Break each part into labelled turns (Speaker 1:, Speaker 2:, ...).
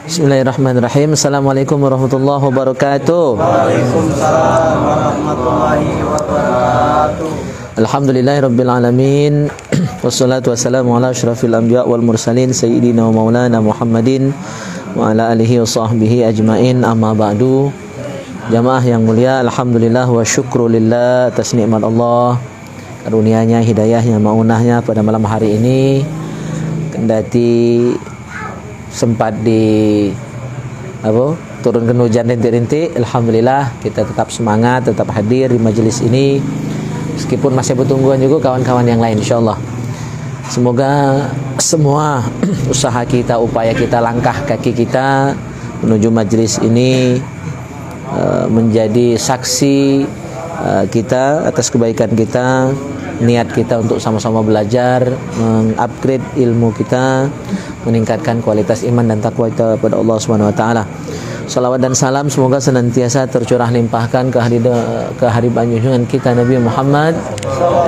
Speaker 1: Bismillahirrahmanirrahim. Assalamualaikum warahmatullahi wabarakatuh.
Speaker 2: Waalaikumsalam warahmatullahi wabarakatuh.
Speaker 1: Alhamdulillahirabbil alamin. Wassalatu wassalamu ala asyrafil anbiya wal mursalin sayyidina wa maulana Muhammadin wa ala alihi wa sahbihi ajmain. Amma ba'du. Jamaah yang mulia, alhamdulillah wa syukru lillah atas nikmat Allah, karunia-Nya, hidayahnya, maunahnya pada malam hari ini. Kendati sempat turunkan hujan rintik-rintik, alhamdulillah kita tetap semangat, tetap hadir di majelis ini meskipun masih bertungguan juga kawan-kawan yang lain, insyaallah. Semoga semua usaha kita, upaya kita, langkah kaki kita menuju majelis ini menjadi saksi kita atas kebaikan kita, niat kita untuk sama-sama belajar, mengupgrade ilmu kita, meningkatkan kualitas iman dan takwa kita kepada Allah Subhanahu wa taala. Salawat dan salam semoga senantiasa tercurah limpahkan ke hadirat junjungan kita Nabi Muhammad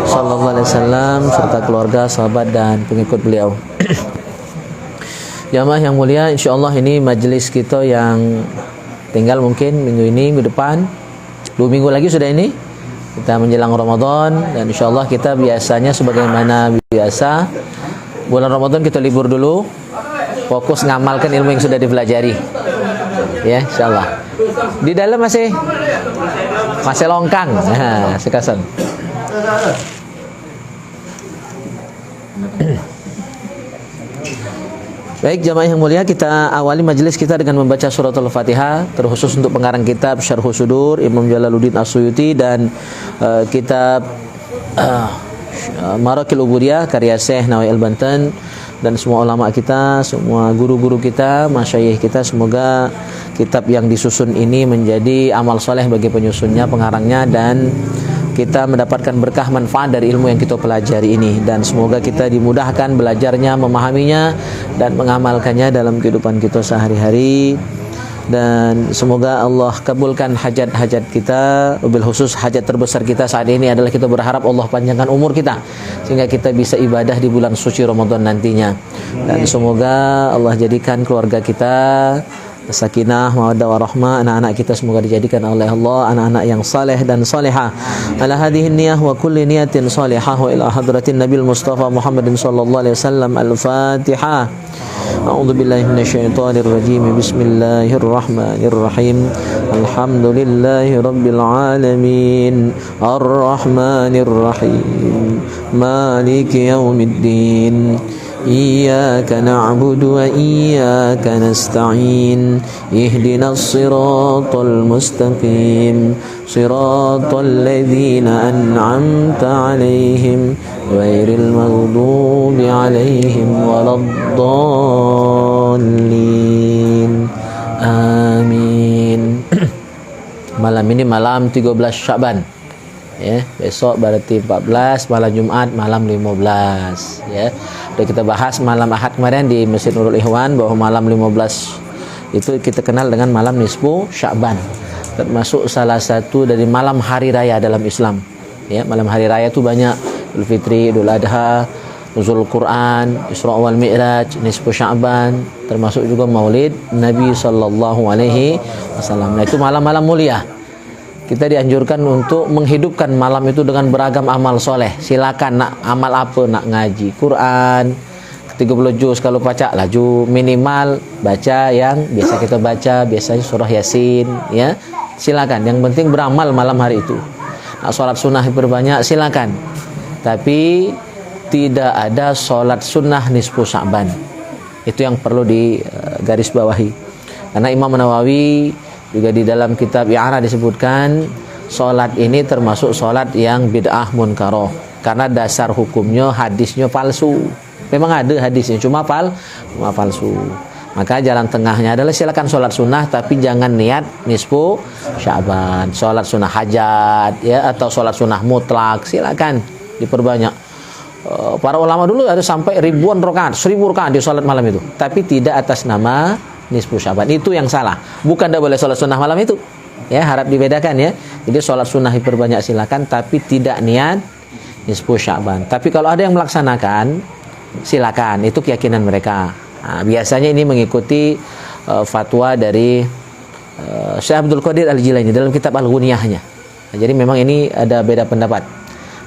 Speaker 1: sallallahu alaihi wasallam serta keluarga, sahabat dan pengikut beliau. Jamaah yang mulia, insyaallah ini majelis kita yang tinggal mungkin minggu ini, minggu depan, 2 minggu lagi sudah ini kita menjelang Ramadan, dan insyaallah kita biasanya sebagaimana biasa bulan Ramadan kita libur dulu, fokus ngamalkan ilmu yang sudah dipelajari. Ya, insyaallah. Di dalam masih longkang. Nah, sekasan. Baik jamaah yang mulia, kita awali majelis kita dengan membaca suratul Fatihah, terkhusus untuk pengarang kitab Syarhus Sudur Imam Jalaluddin As-Suyuti dan kitab Marakil Ubudiyah karya Syekh Nawawi Al-Banten, dan semua ulama kita, semua guru-guru kita, masyayikh kita, semoga kitab yang disusun ini menjadi amal soleh bagi penyusunnya, pengarangnya, dan kita mendapatkan berkah manfaat dari ilmu yang kita pelajari ini, dan semoga kita dimudahkan belajarnya, memahaminya, dan mengamalkannya dalam kehidupan kita sehari-hari. Dan semoga Allah kabulkan hajat-hajat kita, wabil khusus hajat terbesar kita saat ini adalah kita berharap Allah panjangkan umur kita sehingga kita bisa ibadah di bulan suci Ramadan nantinya. Dan semoga Allah jadikan keluarga kita sakinah, mawaddah warahmah, anak-anak kita semoga dijadikan oleh Allah anak-anak yang saleh dan salihah. Ala hadhihi niyah wa kulli niyatin salihah wa ila hadratin Nabil Mustafa Muhammadin sallallahu alaihi wasallam. Al-Fatihah. A'udzu billahi minasyaitonir rajim. Bismillahirrahmanirrahim. Alhamdulillahi rabbil alamin. Arrahmanir rahim. Maliki yaumiddin. Iyyaka na'budu wa iyyaka nasta'in. Ihdinas siratal mustaqim. Siratal ladzina an'amta 'alaihim ghairil maghdubi 'alaihim waladdallin. Amin. Malam ini malam 13 Sya'ban. Ya, besok berarti 14, malam Jumat malam 15, ya. Udah kita bahas malam Ahad kemarin di Masjid Nurul Ikhwan bahwa malam 15 itu kita kenal dengan malam nisfu Sya'ban, termasuk salah satu dari malam hari raya dalam Islam. Ya, malam hari raya itu banyak, Idul Fitri, Idul Adha, Nuzul Quran, Isra wal Mi'raj, nisfu Sya'ban, termasuk juga Maulid Nabi sallallahu alaihi wasallam. Nah, itu malam-malam mulia. Kita dianjurkan untuk menghidupkan malam itu dengan beragam amal soleh. Silakan nak amal apa, nak ngaji Quran 30 juz, kalau baca laju minimal baca yang biasa kita baca, biasanya surah Yasin, ya. Silakan, yang penting beramal malam hari itu. Nak sholat sunnah berbanyak, silakan. Tapi tidak ada sholat sunnah nisfu Sya'ban. Itu yang perlu digarisbawahi. Karena Imam Nawawi juga di dalam kitab I'arah disebutkan solat ini termasuk solat yang bid'ah munkaroh, karena dasar hukumnya hadisnya palsu. Memang ada hadisnya, cuma palsu. Maka jalan tengahnya adalah silakan solat sunnah, tapi jangan niat nisfu Sya'ban. Solat sunnah hajat, ya, atau solat sunnah mutlak silakan diperbanyak. Para ulama dulu ada sampai ribuan rakaat, 1000 rakaat di solat malam itu, tapi tidak atas nama nisfu Sya'ban. Itu yang salah. Bukan tidak boleh sholat sunnah malam itu, ya, harap dibedakan, ya. Jadi sholat sunnah diperbanyak silakan, tapi tidak niat nisfu Sya'ban. Tapi kalau ada yang melaksanakan, silakan, itu keyakinan mereka. Nah, biasanya ini mengikuti fatwa dari Syekh Abdul Qadir Al-Jilani dalam kitab Al-Ghunyahnya. Nah, jadi memang ini ada beda pendapat.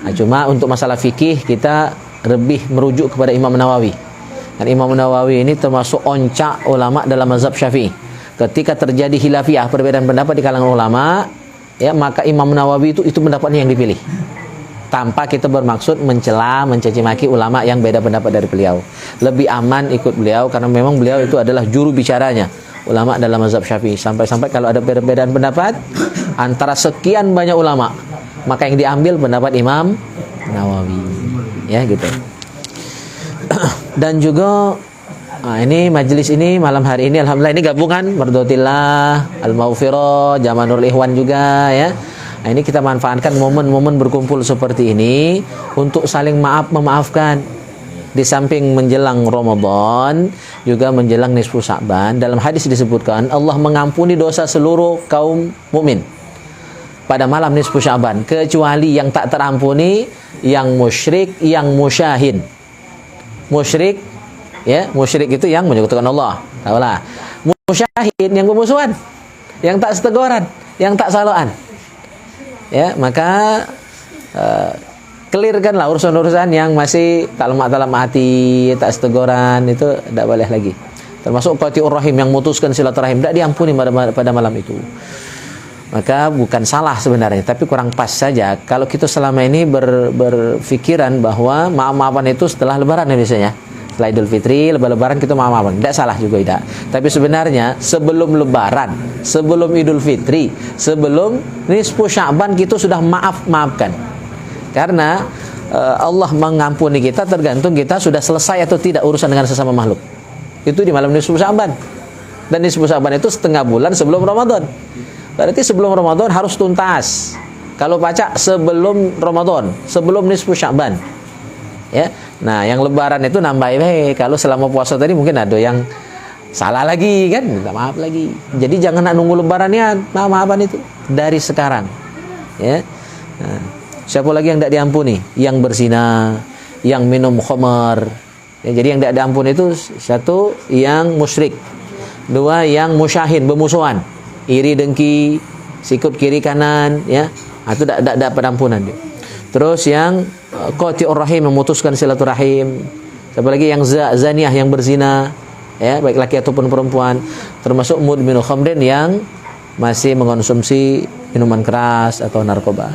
Speaker 1: Nah, cuma untuk masalah fikih kita lebih merujuk kepada Imam Nawawi. Dan Imam Nawawi ini termasuk oncak ulama dalam mazhab Syafi'i. Ketika terjadi khilafiyah, perbedaan pendapat di kalangan ulama, ya, maka Imam Nawawi itu pendapatnya yang dipilih. Tanpa kita bermaksud mencela, mencaci maki ulama yang beda pendapat dari beliau. Lebih aman ikut beliau karena memang beliau itu adalah juru bicaranya ulama dalam mazhab Syafi'i. Sampai-sampai kalau ada perbedaan pendapat antara sekian banyak ulama, maka yang diambil pendapat Imam Nawawi. Ya, gitu. Dan juga ini majelis ini malam hari ini alhamdulillah ini gabungan Mardotillah, Al-Maghfirah, Jamanul Ikhwan juga ya. Nah, ini kita manfaatkan momen-momen berkumpul seperti ini untuk saling memaafkan. Di samping menjelang Ramadan, juga menjelang nisfu Sya'ban. Dalam hadis disebutkan Allah mengampuni dosa seluruh kaum mukmin pada malam nisfu Sya'ban, kecuali yang tak terampuni yang musyrik, yang musyahin. Musyrik, ya, musyrik itu yang menyekutukan Allah. Tahulah. Musyahin yang bermusuhan, yang tak seteguran, yang tak salaan. Ya, maka clearkanlah urusan-urusan yang masih tak lemak dalam hati, tak seteguran, itu tidak boleh lagi. Termasuk qati'ur rahim yang memutuskan silaturahim, tidak diampuni pada malam itu. Maka bukan salah sebenarnya, tapi kurang pas saja kalau kita selama ini berpikiran bahwa maaf-maafan itu setelah lebaran ya biasanya. Setelah Idul Fitri, lebaran kita maaf-maafan. Tidak salah juga tidak. Tapi sebenarnya sebelum lebaran, sebelum Idul Fitri, sebelum nisfu Sya'ban kita sudah maafkan. Karena Allah mengampuni kita tergantung kita sudah selesai atau tidak urusan dengan sesama makhluk. Itu di malam nisfu Sya'ban. Dan nisfu Sya'ban itu setengah bulan sebelum Ramadan. Berarti sebelum Ramadan harus tuntas. Kalau baca sebelum Ramadan, sebelum nisfu Sya'ban. Ya. Nah, yang lebaran itu nambah kalau selama puasa tadi mungkin ada yang salah lagi kan, minta maaf lagi. Jadi jangan nak nunggu lebarannya, maaf-maafan itu dari sekarang. Ya. Nah, siapa lagi yang tidak diampuni? Yang berzina, yang minum khamar. Ya, jadi yang tidak diampuni itu satu, yang musyrik. Dua, yang musyahin, bermusuhan. Iri dengki, sikut kiri kanan, ya. Itu tidak dapat ampunan dia. Terus yang qati'ur rahim, memutuskan silaturahim. Siapa lagi? Yang zaniah, yang berzina, ya, baik laki ataupun perempuan. Termasuk mudminul khamrin, yang masih mengonsumsi minuman keras atau narkoba.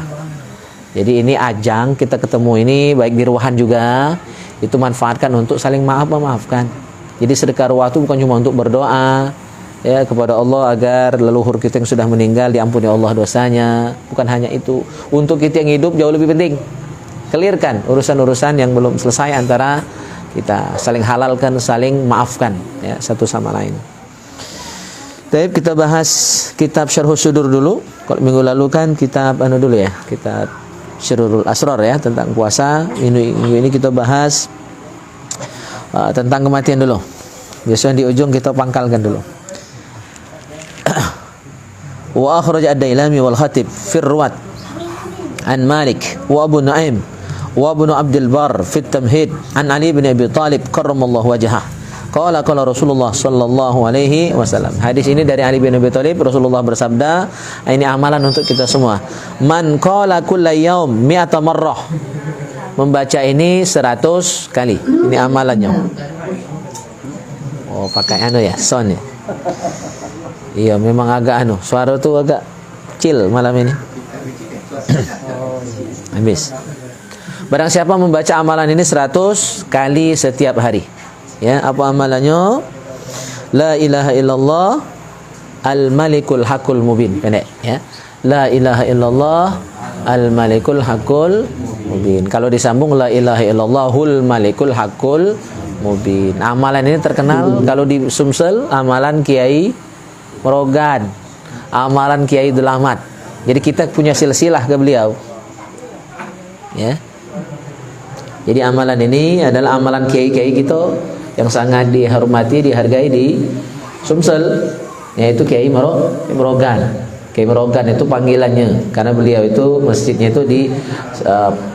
Speaker 1: Jadi ini ajang kita ketemu ini baik di ruahan juga, itu manfaatkan untuk saling memaafkan. Jadi sedekah ruah itu bukan cuma untuk berdoa ya kepada Allah agar leluhur kita yang sudah meninggal diampuni Allah dosanya, bukan hanya itu. Untuk kita yang hidup jauh lebih penting. Clearkan urusan-urusan yang belum selesai antara kita, saling halalkan, saling maafkan ya satu sama lain. Baik, kita bahas kitab Syarhus Sudur dulu. Kalau minggu lalu kan kitab dulu ya, kitab Syirrul Asrar ya tentang puasa. Minggu ini kita bahas tentang kematian dulu. Biasanya di ujung kita pangkalkan dulu. Wa akhraj ad-Dailami wal Khatib fi ar-Ruwat an Malik wa Abu Nu'aim wa Ibnu Abdul Barr fi at-Tamhid an Ali bin Abi Thalib karramallahu wajhah. Qala Rasulullah sallallahu alaihi wasallam. Hadis ini dari Ali bin Abi Thalib, Rasulullah bersabda, ini amalan untuk kita semua. Man qala kulla yaum mi'ata marrah. Membaca ini 100 kali. Ini amalannya. Oh, pakai ya, sound ya. Iya, memang agak suara tuh agak chill malam ini. Habis. Barang siapa membaca amalan ini 100 kali setiap hari. Ya, apa amalannya? La ilaha illallah al-malikul hakul mubin. Pendek ya. La ilaha illallah al-malikul hakul mubin. Kalau disambung la ilaha illallahul malikul hakul mubin. Amalan ini terkenal kalau di Sumsel, amalan Kiai Merogan, amalan Kiai Dulamat. Jadi kita punya silsilah ke beliau. Ya. Jadi amalan ini adalah amalan kiai-kiai kita yang sangat dihormati, dihargai di Sumsel, yaitu Kiai Merogan. Kiai Merogan itu panggilannya karena beliau itu masjidnya itu di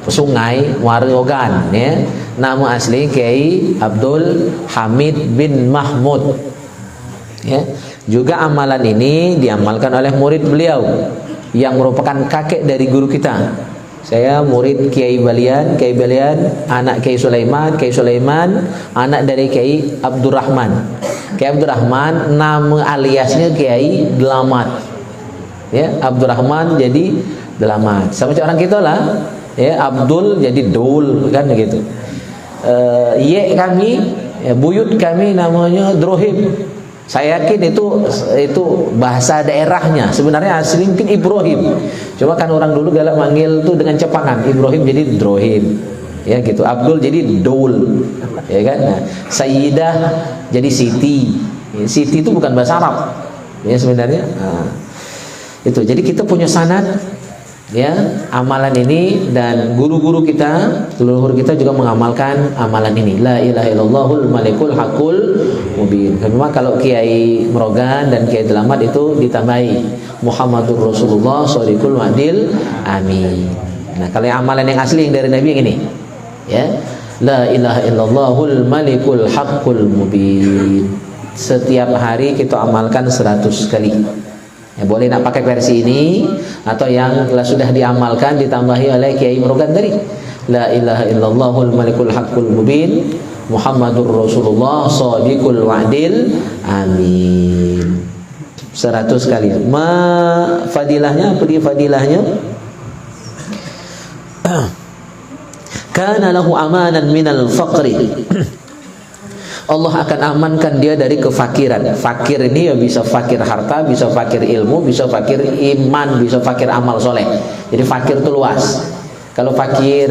Speaker 1: Sungai Warogan ya. Nama asli Kiai Abdul Hamid bin Mahmud. Ya. Juga amalan ini diamalkan oleh murid beliau yang merupakan kakek dari guru kita. Saya murid Kiai Balian, anak Kiai Sulaiman, anak dari Kiai Abdurrahman. Kiai Abdurrahman nama aliasnya Kiai Delamat. Ya, Abdurrahman jadi Delamat. Sama macam orang kita lah. Ya, Abdul jadi Dul kan begitu. Ye kami, ya, buyut kami namanya Drohim. Saya yakin itu bahasa daerahnya. Sebenarnya asli mungkin Ibrahim. Cuma kan orang dulu galak manggil tuh dengan cepangan. Ibrahim jadi Drohim. Ya gitu. Abdul jadi Dul. Ya kan? Nah, Sayyidah jadi Siti. Ya, Siti itu bukan bahasa Arab. Ya sebenarnya. Nah, itu. Jadi kita punya sanad ya amalan ini, dan guru-guru kita, leluhur kita juga mengamalkan amalan ini. La ilaha illallahul malikul hakul mubin. Memang kalau Kiai Merogan dan Kiai Delamat itu ditambahi Muhammadur Rasulullah shadiqul wa'dil amin. Nah, kalau yang amalan yang asli yang dari Nabi yang ini ya, la ilaha illallahul malikul hakul mubin. Setiap hari kita amalkan 100 kali. Ya, boleh nak pakai versi ini atau yang sudah diamalkan ditambahi oleh Kiai Merogan tadi. La ilaha illallahul malikul haqqul mubin Muhammadur Rasulullah shadiqul wa'dil amin. 100 kali. Fadilahnya apa dia fadilahnya? Kana lahu amanan minal faqri. Allah akan amankan dia dari kefakiran. Fakir ini ya bisa fakir harta, bisa fakir ilmu, bisa fakir iman, bisa fakir amal soleh. Jadi fakir itu luas. Kalau fakir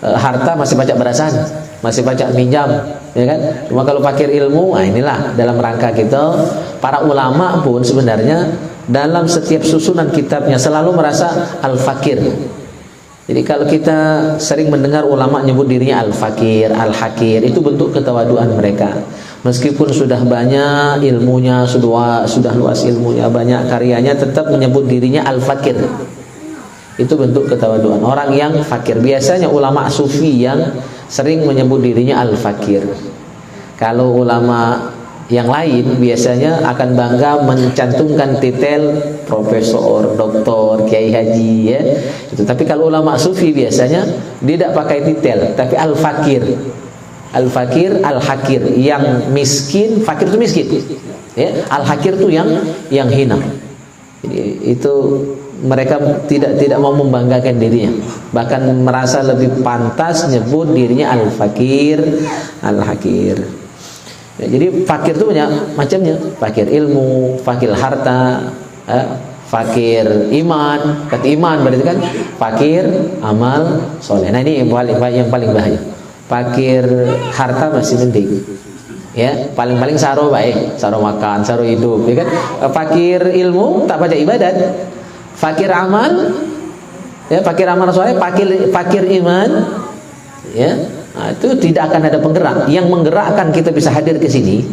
Speaker 1: harta masih pajak berasan, masih pajak minjam, ya kan? Cuma kalau fakir ilmu, nah inilah dalam rangka kita. Para ulama pun sebenarnya dalam setiap susunan kitabnya selalu merasa al-fakir. Jadi kalau kita sering mendengar ulama nyebut dirinya al-fakir, al-hakir, itu bentuk ketawaduan mereka. Meskipun sudah banyak ilmunya, sudah luas ilmunya, banyak karyanya, tetap menyebut dirinya al-fakir. Itu bentuk ketawaduan. Orang yang fakir, biasanya ulama sufi yang sering menyebut dirinya al-fakir. Kalau ulama yang lain biasanya akan bangga mencantumkan titel profesor, doktor, kiai haji ya. Itu. Tapi kalau ulama sufi biasanya tidak pakai titel, tapi al-fakir. Al-fakir, al-hakir, yang miskin, fakir itu miskin. Ya, al-hakir itu yang hina. Jadi itu mereka tidak mau membanggakan dirinya, bahkan merasa lebih pantas nyebut dirinya al-fakir, al-hakir. Ya, jadi fakir itu banyak macamnya. Fakir ilmu, fakir harta, fakir iman. Kata iman berarti kan fakir amal soleh. Nah ini yang paling bahaya. Fakir harta masih penting. Ya, paling saro baik, saro makan, saro hidup, ya kan? Fakir ilmu tak baca ibadat. Fakir amal, ya fakir amal soleh, fakir iman, ya. Nah, itu tidak akan ada penggerak. Yang menggerakkan kita bisa hadir ke sini,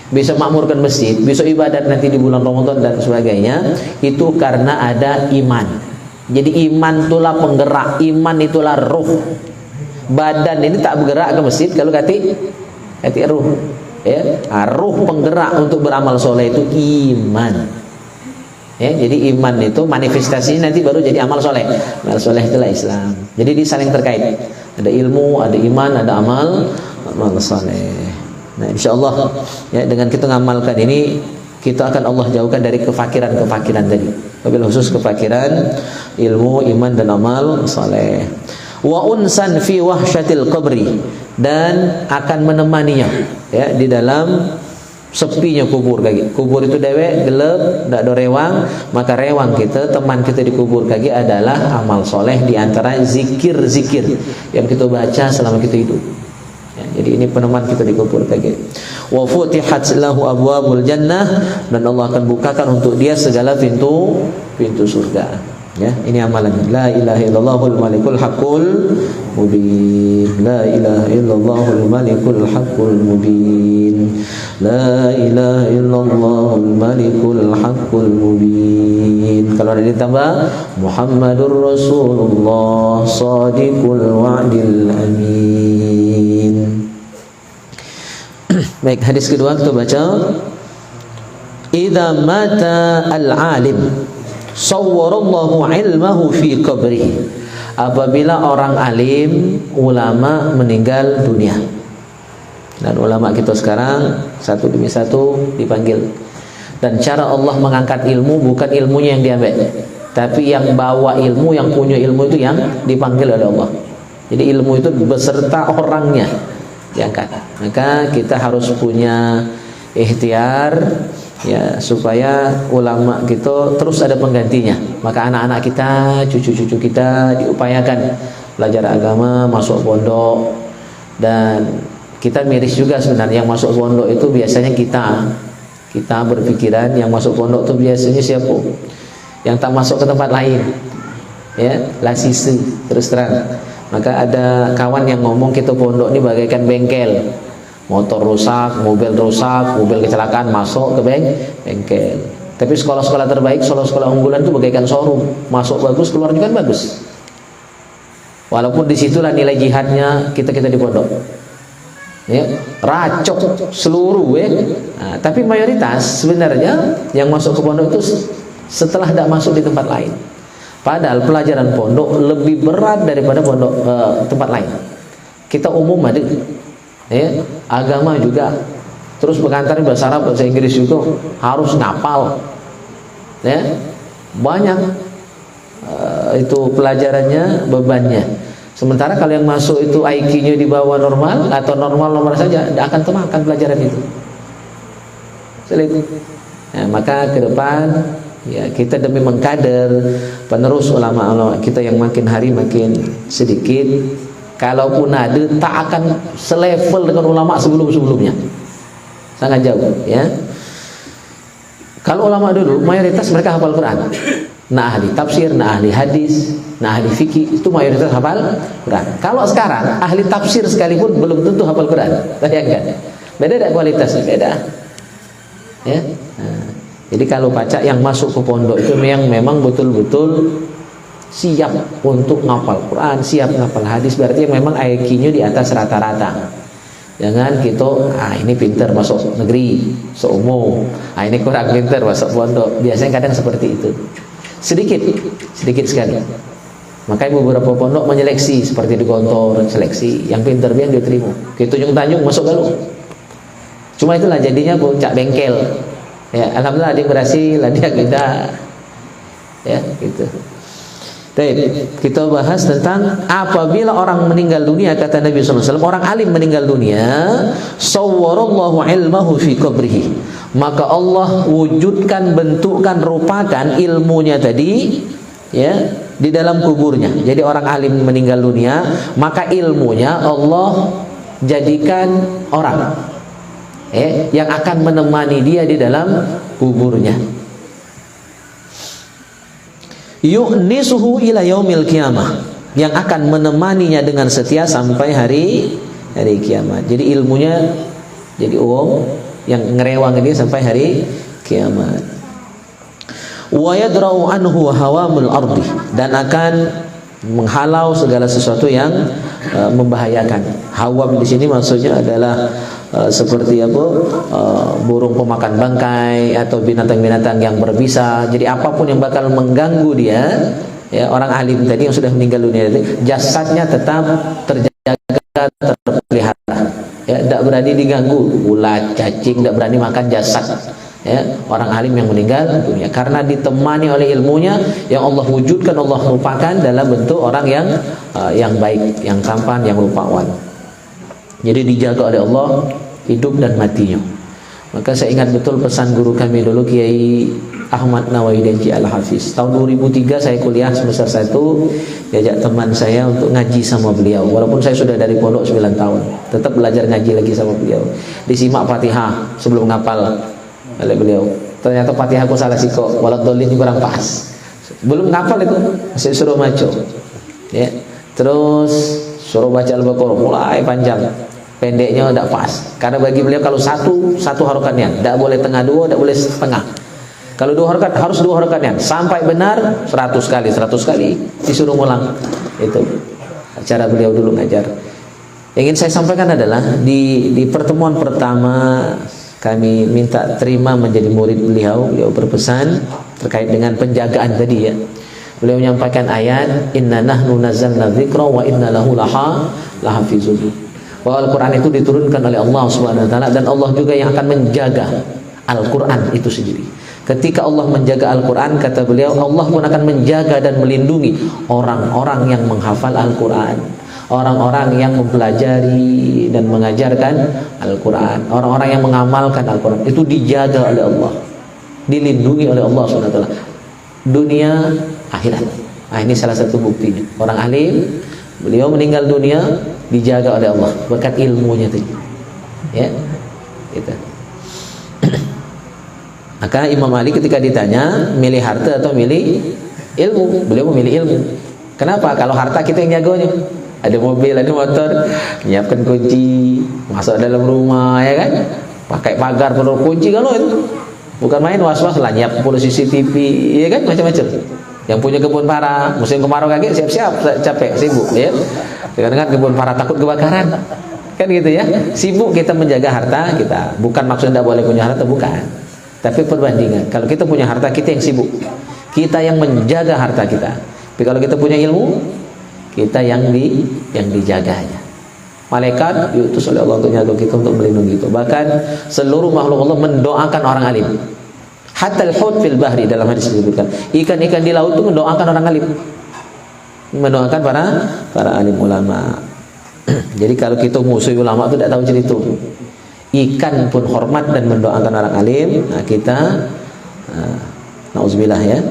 Speaker 1: bisa makmurkan masjid, bisa ibadat nanti di bulan Ramadan dan sebagainya, itu karena ada iman. Jadi iman itulah penggerak, iman itulah ruh. Badan ini tak bergerak ke masjid kalau kati ruh. Ya, ruh penggerak untuk beramal soleh itu iman. Ya, jadi iman itu manifestasinya nanti baru jadi amal soleh. Amal soleh itulah Islam. Jadi dia saling terkait. Ada ilmu, ada iman, ada amal soleh. Nah, insyaallah ya dengan kita ngamalkan ini kita akan Allah jauhkan dari kefakiran tadi. Wabil khusus kefakiran ilmu, iman dan amal soleh. Wa unsan fi wahsyatil qabri, dan akan menemaninya ya di dalam sepinya kubur kaki. Kubur itu dewe gelap, tak ada rewang, maka rewang kita, teman kita di kubur kaki adalah amal soleh, di antara zikir-zikir yang kita baca selama kita hidup. Ya, jadi ini peneman kita di kubur kaki. Wa futihat lahu abwabul jannah, dan Allah akan bukakan untuk dia segala pintu surga. Ya, ini amalannya. La ilaha illallahul malikul haqqul mubin. La ilaha illallahul malikul haqqul mubin. La ilaha illallahul malikul haqqul mubin. Kalau ada ditambah Muhammadur Rasulullah shadiqul wa'dil amin. Baik, hadis kedua kita baca. idza mata al-alim sawwarallahu ilmahu fi qabrihi. Apabila orang alim, ulama meninggal dunia. Dan ulama kita sekarang satu demi satu dipanggil. Dan cara Allah mengangkat ilmu bukan ilmunya yang diambil, tapi yang bawa ilmu, yang punya ilmu itu yang dipanggil oleh Allah. Jadi ilmu itu beserta orangnya diangkat. Maka kita harus punya ikhtiar ya, supaya ulama kita terus ada penggantinya. Maka anak-anak kita, cucu-cucu kita diupayakan belajar agama, masuk pondok. Dan kita miris juga sebenarnya, yang masuk pondok itu biasanya kita berpikiran yang masuk pondok itu biasanya siapa? Yang tak masuk ke tempat lain, ya, lasisi terus terang. Maka ada kawan yang ngomong kita pondok ini bagaikan bengkel. Motor rusak, mobil kecelakaan, masuk ke bengkel. Tapi sekolah-sekolah terbaik, sekolah-sekolah unggulan itu bagaikan showroom. Masuk bagus, keluar juga bagus. Walaupun disitulah nilai jihadnya kita di pondok. Ya, racok seluruh ya. Nah, tapi mayoritas sebenarnya yang masuk ke pondok itu setelah tidak masuk di tempat lain. Padahal pelajaran pondok lebih berat daripada pondok tempat lain. Kita umum ada. Ya, agama juga, terus pengantarnya bahasa Arab, bahasa Inggris juga harus ngapal, ya, banyak itu pelajarannya, bebannya. Sementara kalau yang masuk itu IQ-nya di bawah normal atau normal saja, tidak akan termakan pelajaran itu. Nah, maka ke depan ya, kita demi mengkader penerus ulama kita yang makin hari makin sedikit. Kalaupun ada, tak akan selevel dengan ulama sebelum-sebelumnya, sangat jauh ya. Kalau ulama dulu mayoritas mereka hafal Quran, nah ahli tafsir, nah ahli hadis, nah ahli fikih, itu mayoritas hafal Quran. Kalau sekarang ahli tafsir sekalipun belum tentu hafal Quran. Bayangkan, beda tidak kualitasnya, beda ya. Nah, jadi kalau baca yang masuk ke pondok itu yang memang betul-betul siap untuk ngapal Quran, siap ngapal hadis, berarti yang memang IQ-nya di atas rata-rata. Jangan kita, ini pinter masuk negeri, seumum, ini kurang pinter masuk pondok. Biasanya kadang seperti itu. Sedikit sekali. Makanya beberapa pondok menyeleksi, seperti di Gontor, seleksi yang pinter yang diterima. Kita Tanjung masuk galuh. Cuma itulah jadinya puncak bengkel. Ya, alhamdulillah dia berhasil, dia kita. Ya, gitu. Baik, kita bahas tentang apabila orang meninggal dunia, kata Nabi SAW, orang alim meninggal dunia, sawwarallahu ilmahu fi qabrihi, maka Allah wujudkan, bentukkan, rupakan ilmunya tadi ya di dalam kuburnya. Jadi orang alim meninggal dunia, maka ilmunya Allah jadikan orang yang akan menemani dia di dalam kuburnya. Yu'nisuhu ila yaumil qiyamah, yang akan menemaninya dengan setia sampai hari kiamat. Jadi ilmunya jadi yang ngerewang ini sampai hari kiamat. Wa yadra'u anhu hawamul ardi, dan akan menghalau segala sesuatu yang membahayakan. Hawam di sini maksudnya adalah seperti burung pemakan bangkai atau binatang-binatang yang berbisa. Jadi apapun yang bakal mengganggu dia, ya, orang alim tadi yang sudah meninggal dunia tadi, jasadnya tetap terjaga, terpelihara, ya, tidak berani diganggu. Ulat, cacing tidak berani makan jasad, ya, orang alim yang meninggal dunia, karena ditemani oleh ilmunya yang Allah wujudkan, Allah rupakan dalam bentuk orang yang baik, yang tampan, yang rupawan. Jadi dijaga oleh Allah hidup dan matinya. Maka saya ingat betul pesan guru kami dulu, Kiai Ahmad Nawaidaji Al-Hafiz. Tahun 2003 saya kuliah semester 1, diajak teman saya untuk ngaji sama beliau. Walaupun saya sudah dari pondok 9 tahun, tetap belajar ngaji lagi sama beliau. Disimak Fatihah sebelum ngapal oleh beliau. Ternyata Fatihah aku salah siko, waladhdallin kurang pas. Belum ngapal itu, masih suruh maco. Ya. Terus suruh baca Al-Baqarah mulai panjang. Pendeknya tidak pas, karena bagi beliau kalau satu harokannya, tidak boleh tengah dua, tidak boleh setengah. Kalau 2 harokat harus 2 harokannya sampai benar 100 kali disuruh ulang. Itu cara beliau dulu ngajar. Yang ingin saya sampaikan adalah di pertemuan pertama kami minta terima menjadi murid beliau. Beliau berpesan terkait dengan penjagaan tadi ya. Beliau menyampaikan ayat inna nahnu nazzalna dzikra wa inna lahu lahafizun. Bahwa Al-Qur'an itu diturunkan oleh Allah Subhanahu wa taala dan Allah juga yang akan menjaga Al-Qur'an itu sendiri. Ketika Allah menjaga Al-Quran, kata beliau, Allah pun akan menjaga dan melindungi orang-orang yang menghafal Al-Quran, orang-orang yang mempelajari dan mengajarkan Al-Quran, orang-orang yang mengamalkan Al-Quran. Itu dijaga oleh Allah, dilindungi oleh Allah SWT, dunia akhirat. Nah, ini salah satu buktinya. Orang alim, beliau meninggal dunia dijaga oleh Allah berkat ilmunya tadi. Ya, gitu. Maka Imam Ali ketika ditanya milih harta atau milih ilmu, beliau memilih ilmu. Kenapa? Kalau harta kita yang jagonya, ada mobil, ada motor, menyiapkan kunci, masuk dalam rumah, ya kan? Pakai pagar perlu kunci kalau itu. Bukan main was-was lah, nyiap 10 CCTV, ya kan? Macam-macam. Yang punya kebun para, musim kemarau kaget siap-siap, capek, sibuk, ya. Dengan kebun para takut kebakaran. Kan gitu ya. Sibuk kita menjaga harta kita. Bukan maksudnya tidak boleh punya harta, bukan. Tapi perbandingan, kalau kita punya harta, kita yang sibuk, kita yang menjaga harta kita. Tapi kalau kita punya ilmu, kita yang dijaganya. Malaikat diutus oleh Allah untuk menjaga kita, untuk melindungi kita. Bahkan seluruh makhluk Allah mendoakan orang alim. Hatta al-hut fil bahri, dalam hadis disebutkan, ikan-ikan di laut itu mendoakan orang alim, mendoakan para alim ulama. Jadi kalau kita musuh ulama itu tidak tahu cerita. Ikan pun hormat dan mendoakan orang alim. Nah, kita nauzubillah ya.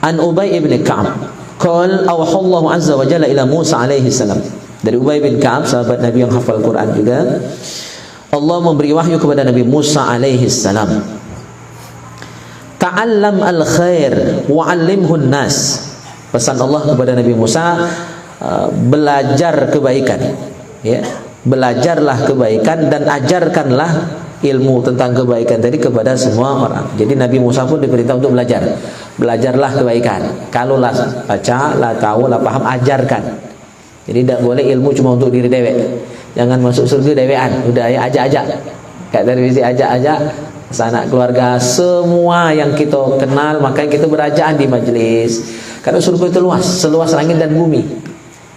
Speaker 1: An Ubay ibn Ka'ab qala awhallahu azza wa jalla ila Musa alaihi salam. Dari Ubay bin Ka'ab, sahabat Nabi yang hafal Quran juga, Allah memberi wahyu kepada Nabi Musa alaihi salam. Ta'allam al-khair wa'allimhun nas. Pesan Allah kepada Nabi Musa, belajar kebaikan, ya. Belajarlah kebaikan dan ajarkanlah ilmu tentang kebaikan tadi kepada semua orang. Jadi Nabi Musa pun diperintah untuk belajar. Belajarlah kebaikan. Kalau lah baca, lah tahu, lah paham, ajarkan. Jadi tidak boleh ilmu cuma untuk diri dewek. Jangan masuk surga dewean. Udah ya ajak-ajak. Kayak dari sisi ajak-ajak sanak keluarga, semua yang kita kenal, makanya kita berajaan di majlis. Karena surga itu luas, seluas langit dan bumi.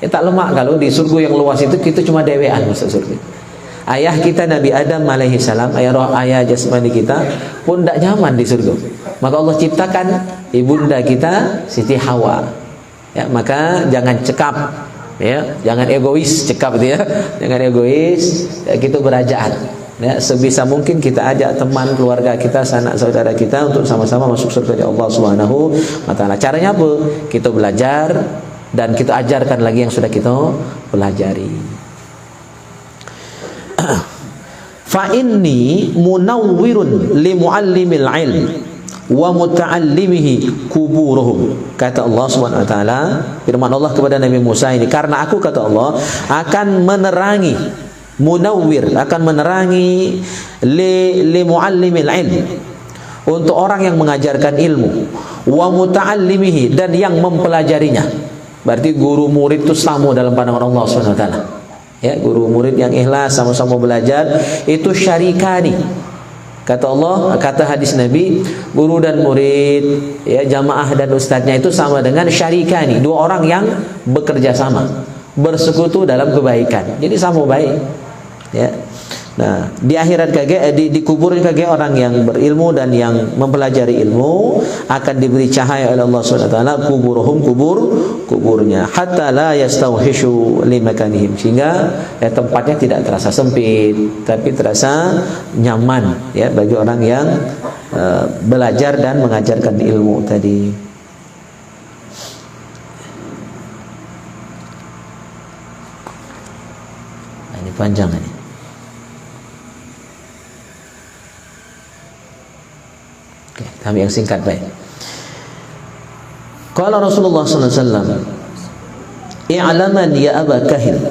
Speaker 1: Ya tak lemak kalau di surga yang luas itu kita cuma dewean masuk surga. Ayah kita Nabi Adam alaihi salam, ayah jasmani kita pun tidak nyaman di surga. Maka Allah ciptakan ibunda kita Siti Hawa. Ya, maka jangan cekap, ya, jangan egois, cekap dia. Jangan egois, ya, kita berajaan. Ya, sebisa mungkin kita ajak teman keluarga kita, sanak saudara kita untuk sama-sama masuk surga Allah Subhanahu wa taala. Caranya apa? Kita belajar dan kita ajarkan lagi yang sudah kita pelajari. Fa inni munawwirun li muallimil ilm wa muta'allimihi kuburuhum. Kata Allah Subhanahu wa taala, firman Allah kepada Nabi Musa ini, karena aku, kata Allah, akan menerangi, munawwir, akan menerangi li muallimil ilm, untuk orang yang mengajarkan ilmu, wa muta'allimihi, dan yang mempelajarinya. Berarti guru murid itu sama dalam pandangan Allah Subhanahu wa taala. Ya, guru murid yang ikhlas sama-sama belajar itu syarikani. Kata Allah, kata hadis Nabi, guru dan murid, ya, jamaah dan ustadznya itu sama dengan syarikani, dua orang yang bekerja sama, bersekutu dalam kebaikan. Jadi sama baik. Ya. Nah, di akhirat kage, di kubur kage orang yang berilmu dan yang mempelajari ilmu akan diberi cahaya oleh Allah Subhanahu wa taala, kuburnya, hatta la yastawhishu limakanihim, sehingga ya, tempatnya tidak terasa sempit tapi terasa nyaman, ya, bagi orang yang belajar dan mengajarkan ilmu tadi. Nah, ini panjang ini. Kami yang singkat baik. Qala Rasulullah sallallahu alaihi wasallam, "I'laman ya Aba Kahil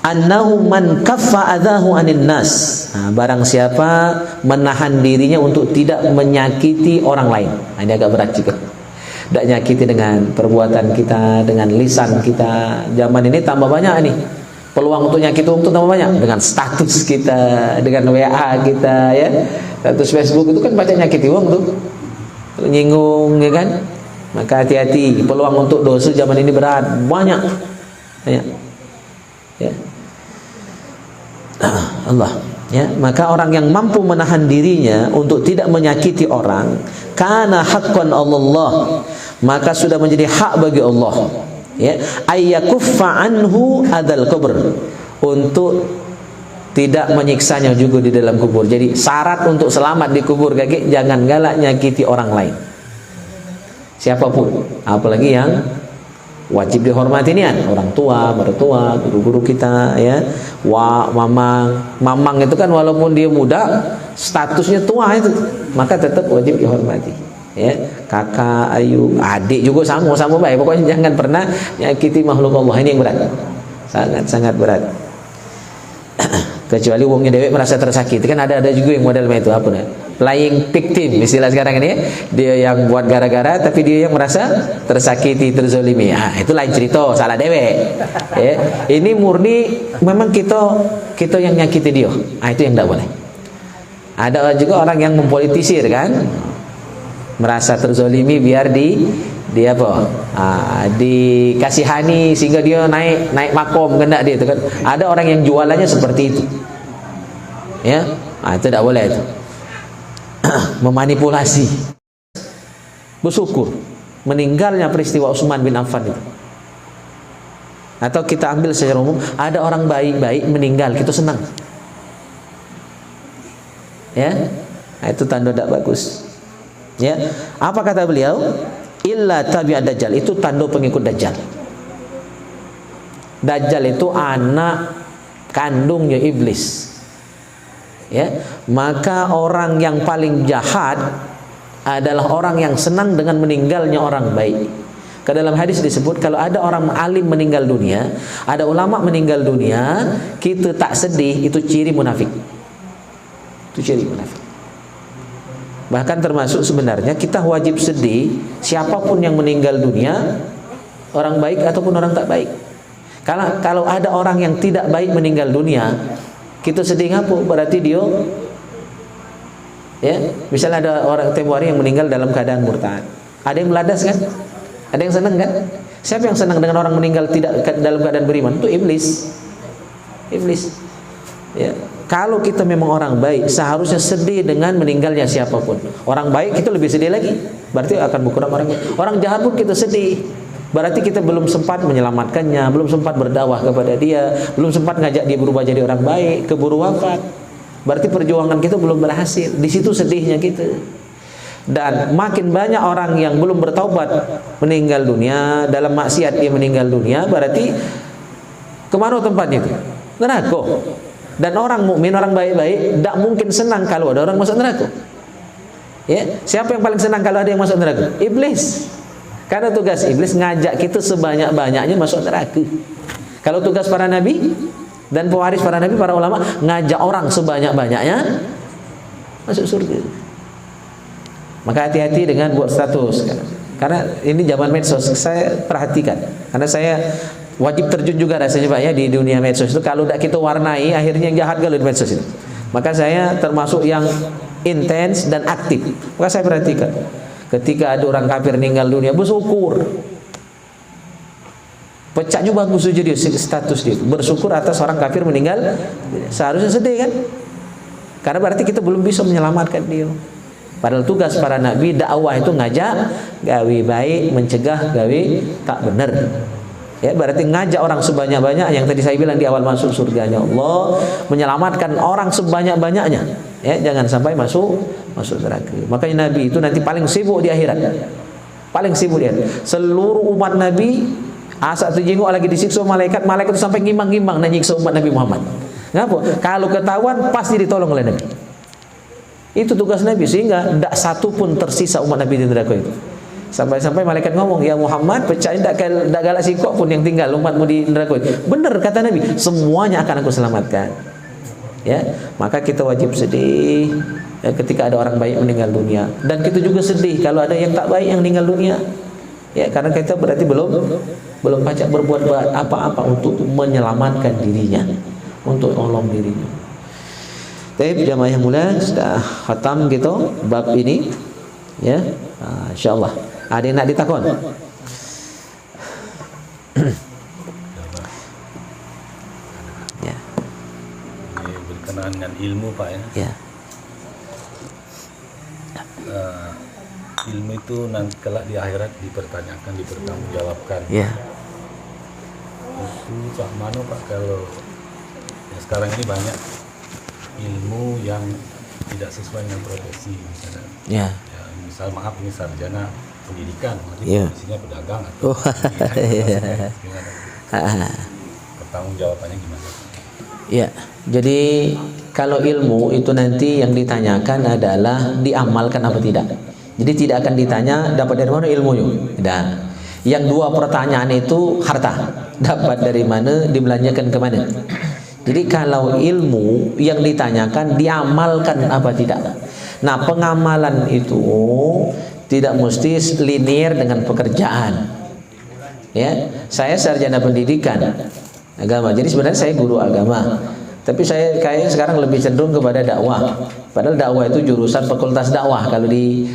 Speaker 1: annahu man kaffa adahu anin nas." Nah, barang siapa menahan dirinya untuk tidak menyakiti orang lain. Nah, ini agak berat juga. tidak nyakiti dengan perbuatan kita, dengan lisan kita. Zaman ini tambah banyak nih peluang untuk nyakiti orang itu tambah banyak, dengan status kita, dengan WA kita, ya, status Facebook itu kan banyak nyakiti orang tuh, nyinggung, ya kan. Maka hati-hati, peluang untuk dosa zaman ini berat, banyak. Ya. Allah, ya. Maka orang yang mampu menahan dirinya untuk tidak menyakiti orang, kana haqqan Allah, maka sudah menjadi hak bagi Allah, ya, ayyakuffa anhu adal kubur, untuk tidak menyiksanya juga di dalam kubur. Jadi syarat untuk selamat di kubur kaki, jangan galak nyakiti orang lain, siapapun, apalagi yang wajib dihormati ini kan, orang tua, mertua, guru-guru kita, ya, mamang itu kan walaupun dia muda, statusnya tua itu, maka tetap wajib dihormati, ya. Kakak, ayu, adik juga sama baik. Pokoknya jangan pernah nyakiti makhluk Allah. Ini yang berat, sangat berat. Kecuali wongnya dewek merasa tersakiti, kan ada juga yang model itu apa nih, playing victim istilah sekarang ini, dia yang buat gara-gara tapi dia yang merasa tersakiti, terzolimi. Itu lain cerita, salah dewek, ya. Ini murni memang kita yang nyakiti dia. Itu yang tidak boleh. Ada juga orang yang mempolitisir kan, merasa terzolimi biar dia apa, dikasihani sehingga dia naik makom, kena dia itu kan. Ada orang yang jualannya seperti itu, ya. Itu tidak boleh itu. Memanipulasi. Bersyukur meninggalnya peristiwa Utsman bin Affan itu. Atau kita ambil secara umum, ada orang baik-baik meninggal, kita senang, ya. Itu tanda tidak bagus, ya. Apa kata beliau? Illa tabi'ad dajjal, itu tanda pengikut dajjal. Dajjal itu anak kandungnya iblis, ya. Maka orang yang paling jahat adalah orang yang senang dengan meninggalnya orang baik. Ke dalam hadis disebut, kalau ada orang alim meninggal dunia, ada ulama meninggal dunia, kita tak sedih, itu ciri munafik. Itu ciri munafik. Bahkan termasuk sebenarnya kita wajib sedih siapapun yang meninggal dunia, orang baik ataupun orang tak baik. Kalau ada orang yang tidak baik meninggal dunia, kita sedih ngapa? Berarti dia, ya, misalnya ada orang tempoh hari yang meninggal dalam keadaan murtad, ada yang meladas kan, ada yang senang kan. Siapa yang senang dengan orang meninggal tidak dalam keadaan beriman? Itu iblis, ya. Kalau kita memang orang baik, seharusnya sedih dengan meninggalnya siapapun. Orang baik kita lebih sedih lagi, berarti akan berkurang orangnya. Orang jahat pun kita sedih, berarti kita belum sempat menyelamatkannya, belum sempat berdakwah kepada dia, belum sempat ngajak dia berubah jadi orang baik, keburu wafat. Berarti perjuangan kita belum berhasil. Di situ sedihnya kita. Dan makin banyak orang yang belum bertaubat meninggal dunia, dalam maksiat dia meninggal dunia, berarti kemana tempatnya itu? Neraka. Dan orang mukmin, orang baik-baik, tidak mungkin senang kalau ada orang masuk neraka, ya. Siapa yang paling senang kalau ada yang masuk neraka? Iblis. Karena tugas iblis ngajak kita sebanyak-banyaknya masuk neraka. Kalau tugas para nabi dan pewaris para nabi, para ulama, ngajak orang sebanyak-banyaknya masuk surga. Maka hati-hati dengan buat status, karena ini zaman medsos. Saya perhatikan, karena saya wajib terjun juga rasanya Pak, ya, di dunia medsos itu. Kalau tidak kita warnai, akhirnya yang jahat kalau di medsos itu. Maka saya termasuk yang intens dan aktif. Maka saya perhatikan, ketika ada orang kafir meninggal dunia, bersyukur. Pecahnya bagus saja dia status dia, bersyukur atas orang kafir meninggal. Seharusnya sedih kan? Karena berarti kita belum bisa menyelamatkan dia. Padahal tugas para nabi dakwah itu ngajak gawe baik, mencegah gawe tak benar. Ya, berarti ngajak orang sebanyak-banyak yang tadi saya bilang di awal masuk surganya Allah, menyelamatkan orang sebanyak-banyaknya. Ya, jangan sampai masuk neraka. Makanya Nabi itu nanti paling sibuk di akhirat. Paling sibuk dia. Seluruh umat Nabi asa terjenguk lagi disiksa malaikat itu sampai ngimbang-ngimbang nak nyiksa umat Nabi Muhammad. Ngapa? Kalau ketahuan pasti ditolong oleh Nabi. Itu tugas Nabi, sehingga tidak satu pun tersisa umat Nabi di neraka itu. Sampai-sampai malaikat ngomong, ya Muhammad, pecahin tak galak sikok pun yang tinggal umatmu di neraka. Benar kata Nabi, semuanya akan aku selamatkan. Ya, maka kita wajib sedih, ya, ketika ada orang baik meninggal dunia, dan kita juga sedih kalau ada yang tak baik yang meninggal dunia. Ya, karena kita berarti belum pacak berbuat apa-apa untuk menyelamatkan dirinya, untuk tolong dirinya. Tapi jamaah yang mulia, sudah khatam gitu bab ini, ya. Insyaallah. Ada yang nak ditakon? Ya.
Speaker 3: Ini berkenaan dengan ilmu, Pak, ya.
Speaker 1: Ya.
Speaker 3: Ilmu itu nanti kelak di akhirat dipertanyakan, dipertanggungjawabkan.
Speaker 1: Ya.
Speaker 3: Itu Pak Mano, Pak, kalau ya sekarang ini banyak ilmu yang tidak sesuai dengan profesi, misalnya.
Speaker 1: Ya.
Speaker 3: Ya, misal maaf ini sarjana pendidikan, nanti
Speaker 1: Ya.
Speaker 3: profesinya pedagang atau
Speaker 1: Oh, iya.
Speaker 3: gimana? Pertanggungjawabannya gimana?
Speaker 1: Ya, jadi kalau ilmu itu nanti yang ditanyakan adalah diamalkan apa tidak. Jadi tidak akan ditanya dapat dari mana ilmunya. Tidak. Yang dua pertanyaan itu harta, dapat dari mana, dibelanjakan ke mana. Jadi kalau ilmu yang ditanyakan diamalkan apa tidak. Nah, pengamalan itu tidak mesti linear dengan pekerjaan. Ya, saya sarjana pendidikan agama. Jadi sebenarnya saya guru agama. Tapi saya kayaknya sekarang lebih cenderung kepada dakwah. Padahal dakwah itu jurusan fakultas dakwah kalau di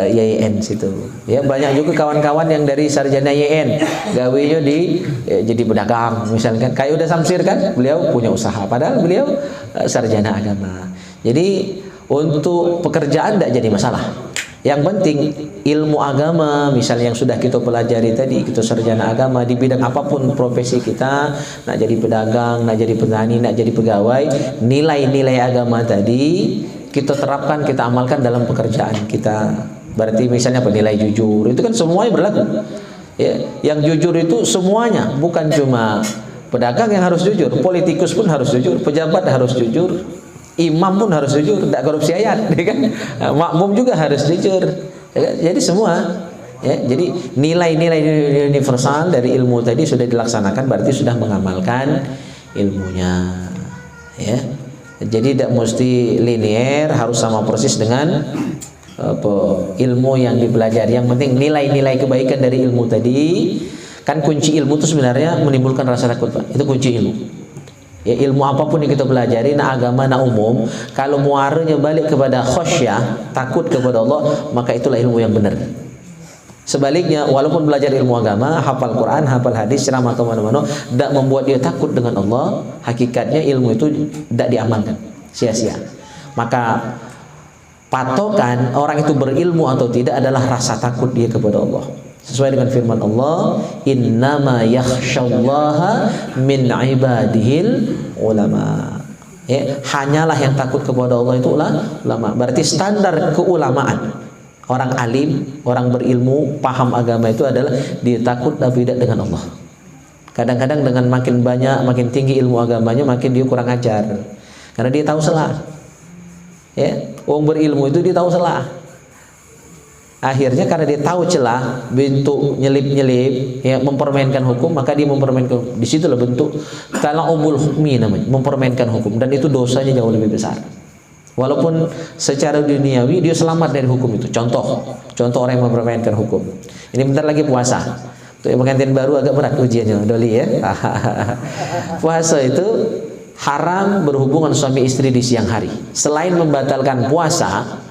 Speaker 1: YIN situ. Ya, banyak juga kawan-kawan yang dari sarjana YIN gawenya di jadi pedagang misalkan. Kayak udah Samsir kan, beliau punya usaha padahal beliau sarjana agama. Jadi untuk pekerjaan tidak jadi masalah. Yang penting ilmu agama, misalnya yang sudah kita pelajari tadi, kita sarjana agama di bidang apapun profesi kita, nak jadi pedagang, nak jadi petani, nak jadi pegawai, nilai-nilai agama tadi kita terapkan, kita amalkan dalam pekerjaan kita. Berarti misalnya penilai jujur, itu kan semuanya berlaku. Ya, yang jujur itu semuanya, bukan cuma pedagang yang harus jujur, politikus pun harus jujur, pejabat harus jujur. Imam pun harus jujur, tidak korupsi ayat, ya kan? Makmum juga harus jujur. Ya kan? Jadi semua, ya. Jadi nilai-nilai universal dari ilmu tadi sudah dilaksanakan, berarti sudah mengamalkan ilmunya. Ya. Jadi tidak mesti linear, harus sama persis dengan ilmu yang dipelajari. Yang penting nilai-nilai kebaikan dari ilmu tadi. Kan kunci ilmu itu sebenarnya menimbulkan rasa takut, Pak. Itu kunci ilmu. Ya, ilmu apapun yang kita pelajari, na agama, na umum, kalau muaranya balik kepada khasyah, takut kepada Allah, maka itulah ilmu yang benar. Sebaliknya, walaupun belajar ilmu agama, hafal Quran, hafal hadis, ceramah kemana-mana, tidak membuat dia takut dengan Allah, hakikatnya ilmu itu tidak diamalkan, sia-sia. Maka patokan orang itu berilmu atau tidak adalah rasa takut dia kepada Allah. Sesuai dengan firman Allah, innama yakhsyallaha min ibadihil ulama. Ya, hanyalah yang takut kepada Allah itu ulama. Berarti standar keulamaan orang alim, orang berilmu, paham agama itu adalah dia takut dan tidak dengan Allah. Kadang-kadang dengan makin banyak, makin tinggi ilmu agamanya, makin dia kurang ajar. Karena dia tahu salah. Ya, orang berilmu itu dia tahu salah. Akhirnya karena dia tahu celah, bentuk nyelip-nyelip, ya, mempermainkan hukum, maka dia mempermainkan hukum. Di situlah bentuk tala'ubul hukmi namanya, mempermainkan hukum, dan itu dosanya jauh lebih besar. Walaupun secara duniawi dia selamat dari hukum itu. Contoh orang yang mempermainkan hukum. Ini bentar lagi puasa. Untuk yang pengantin baru agak berat ujiannya, Doli ya. Puasa itu haram berhubungan suami istri di siang hari. Selain membatalkan puasa,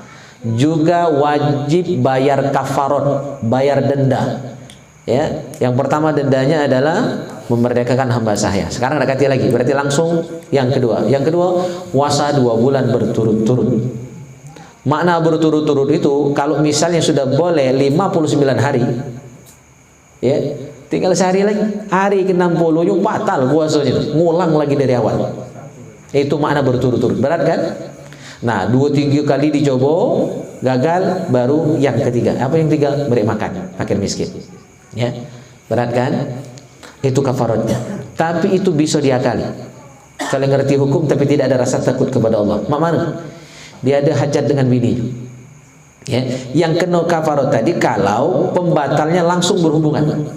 Speaker 1: juga wajib bayar kafarot, bayar denda. Ya, yang pertama dendanya adalah memerdekakan hamba sahaya. Sekarang ada kata lagi, berarti langsung yang kedua. Yang kedua, puasa 2 bulan berturut-turut. Makna berturut-turut itu kalau misalnya sudah boleh 59 hari, ya, tinggal sehari lagi, hari ke-60 yung batal puasanya, ngulang lagi dari awal. Itu makna berturut-turut. Berat kan? Nah, 2-3 kali dicoba, gagal, baru yang ketiga. Apa yang ketiga? Beri makan fakir miskin. Ya, berat kan? Itu kafaratnya. Tapi itu bisa diakali. Kalau ngerti hukum tapi tidak ada rasa takut kepada Allah. Mana? Dia ada hajat dengan bini. Ya, yang kena kafarat tadi kalau pembatalnya langsung berhubungan.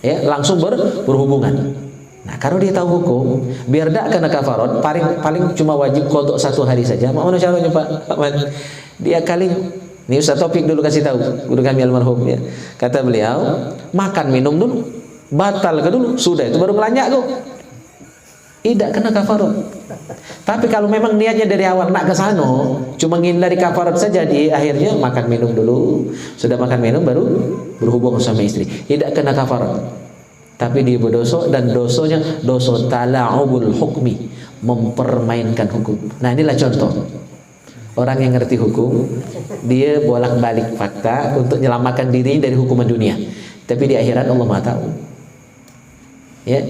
Speaker 1: Ya, langsung berhubungan. Nah, kalau dia tahu hukum, biar tidak kena kafarat, paling cuma wajib kodok 1 hari saja. Mana caranya Pak? Dia kali Ini Ustaz Taufik dulu kasih tahu, guru kami almarhum ya. Kata beliau, makan minum dulu, batal ke dulu, sudah itu baru melanjak kok. Tidak kena kafarat. Tapi kalau memang niatnya dari awal nak ke sana, cuma ngindari kafarat saja, di akhirnya makan minum dulu, sudah makan minum baru berhubung sama istri, tidak kena kafarat. Tapi dia berdosa, dan dosanya dosa tala'ubul hukmi, mempermainkan hukum. Nah inilah contoh orang yang ngerti hukum, dia bolak-balik fakta untuk menyelamatkan dirinya dari hukuman dunia. Tapi di akhirat Allah Maha tahu. Ya,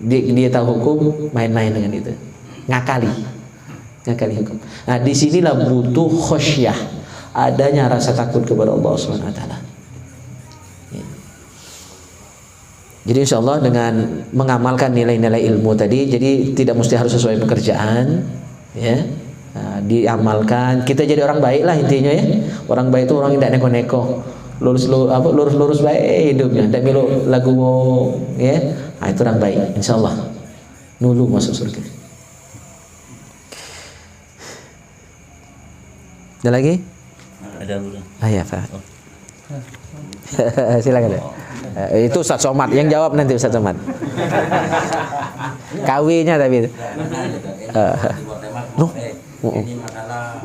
Speaker 1: dia tahu hukum, main-main dengan itu, ngakali hukum. Nah disinilah butuh khosyah, adanya rasa takut kepada Allah Subhanahu Wa Taala. Ya. Jadi insya Allah dengan mengamalkan nilai-nilai ilmu tadi, jadi tidak mesti harus sesuai pekerjaan, ya. Nah, diamalkan, kita jadi orang baik lah intinya ya. Orang baik itu orang yang tidak neko-neko, lurus baik hidupnya, tidak milu lagu ya. Nah, itu orang baik, insya Allah nulu masuk surga. Ada lagi?
Speaker 4: Ada dulu.
Speaker 1: Ya Pak. Silakan. Itu Ustaz Somad yang jawab nanti, Ustaz Somad. Kawinya tapi.
Speaker 4: Ini masalah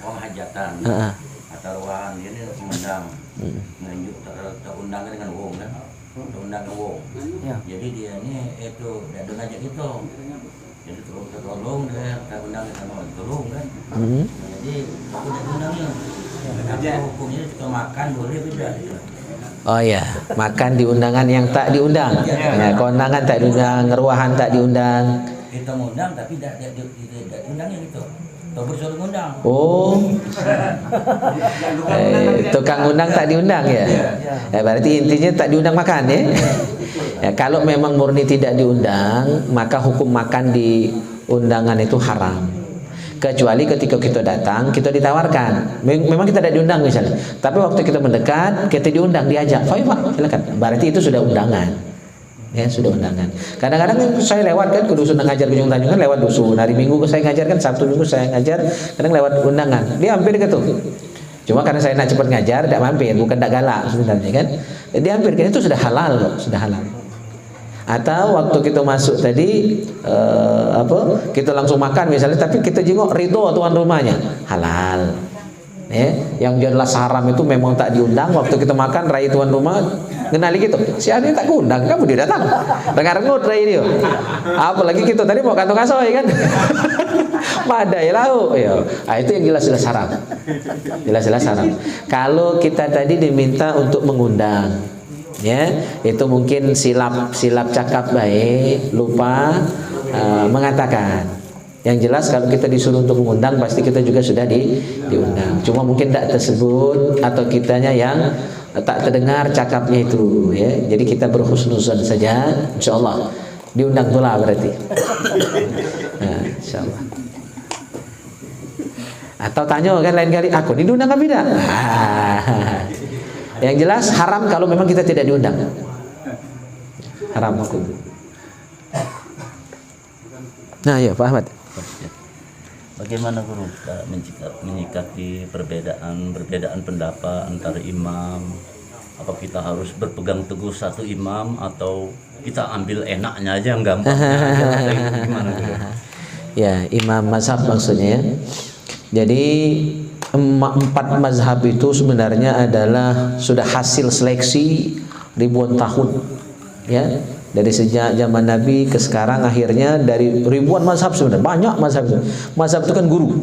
Speaker 4: uang hajatan atau uang ini mengundang, menunjuk terundangan dengan uang kan, terundangan uang. Jadi dia ini itu tidak ada ngajak itu. Jadi tertolong dia terundang sama tolong kan. Jadi aku tidak undangnya. Kalau hukumnya kita makan boleh tidak?
Speaker 1: Oh ya, makan di undangan yang tak diundang. Ya, kondangan tak diundang, ngeruahan tak diundang.
Speaker 4: Kita ngundang tapi tidak diundangnya gitu. Atau bersuruh ngundang.
Speaker 1: Oh, tukang undang tak diundang ya? Ya berarti intinya tak diundang makan ya? Ya, kalau memang murni tidak diundang, maka hukum makan di undangan itu haram. Kecuali ketika kita datang, kita ditawarkan. Memang kita tidak diundang misalnya, tapi waktu kita mendekat, kita diundang, diajak. Pak, silakan. Berarti itu sudah undangan. Ya, sudah undangan. Kadang-kadang saya lewat kan ke dusun ngajar ke Ujung Tanjung kan lewat dusun. Hari Minggu saya ngajar kan, Sabtu Minggu saya ngajar, kadang lewat undangan. Dia hampir ke tuh. Cuma karena saya nak cepat ngajar, tidak mampir, bukan tidak galak sebenarnya kan. Dia hampir kan, itu sudah halal kok, sudah halal. Atau waktu kita masuk tadi kita langsung makan misalnya, tapi kita jenguk ridho tuan rumahnya, halal. Ya, yang jelas haram itu memang tak diundang. Waktu kita makan rai tuan rumah kenali gitu, si Adi tak undang, kamu dia datang rengar-rengut rai dia. Apalagi kita tadi mau kantong asoy kan. Madai lau ya. Nah, itu yang jelas-jelas haram. Jelas-jelas haram. Kalau kita tadi diminta untuk mengundang, ya, itu mungkin silap cakap baik, lupa mengatakan. Yang jelas kalau kita disuruh untuk mengundang, pasti kita juga sudah diundang. Cuma mungkin tidak tersebut atau kitanya yang tak terdengar cakapnya itu, ya. Jadi kita berhusnuzon saja, insya Allah diundang pula berarti. Nah, insya Allah. Atau tanya kan lain kali, aku diundang apa tidak? Yang jelas haram kalau memang kita tidak diundang. Haram hukum. Nah, ya Pak Ahmad.
Speaker 4: Bagaimana guru menyikapi perbedaan pendapat antara imam? Apa kita harus berpegang teguh satu imam atau kita ambil enaknya aja yang gampang? Gimana guru?
Speaker 1: Ya, imam mazhab maksudnya ya. Jadi 4 mazhab itu sebenarnya adalah sudah hasil seleksi ribuan tahun, ya. Dari sejak zaman Nabi ke sekarang, akhirnya dari ribuan mazhab sebenarnya, banyak mazhab. Mazhab itu kan guru.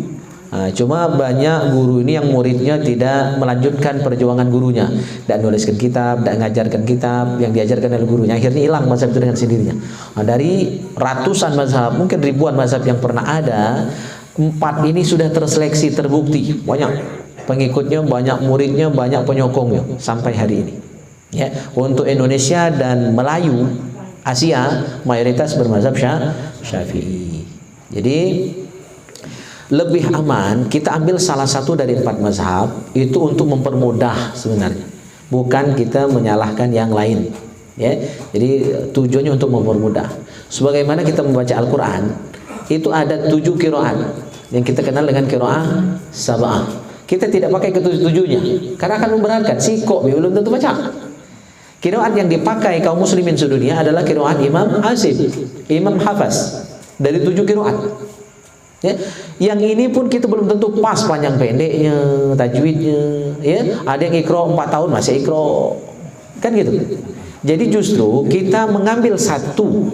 Speaker 1: Nah, cuma banyak guru ini yang muridnya tidak melanjutkan perjuangan gurunya, tidak nuliskan kitab, tidak mengajarkan kitab yang diajarkan oleh gurunya. Akhirnya hilang mazhab itu dengan sendirinya. Nah, dari ratusan mazhab, mungkin ribuan mazhab yang pernah ada, 4 ini sudah terseleksi, terbukti banyak pengikutnya, banyak muridnya, banyak penyokongnya sampai hari ini. Ya, untuk Indonesia dan Melayu, Asia mayoritas bermazhab Syafi'i. Jadi lebih aman kita ambil salah satu dari 4 mazhab itu untuk mempermudah sebenarnya, bukan kita menyalahkan yang lain. Ya, jadi tujuannya untuk mempermudah. Sebagaimana kita membaca Al-Quran, itu ada 7 qiraat yang kita kenal dengan qiraah sab'ah. kita tidak pakai ketujuh-tujuhnya karena akan memberatkan. Siko belum tentu baca. Qiraat yang dipakai kaum muslimin sedunia adalah qiraat Imam Asim, Imam Hafaz dari 7 qiraat. Ya, yang ini pun kita belum tentu pas panjang pendeknya, tajwidnya. Ya, ada yang ikro 4 tahun masih ikro, kan gitu. Jadi justru kita mengambil satu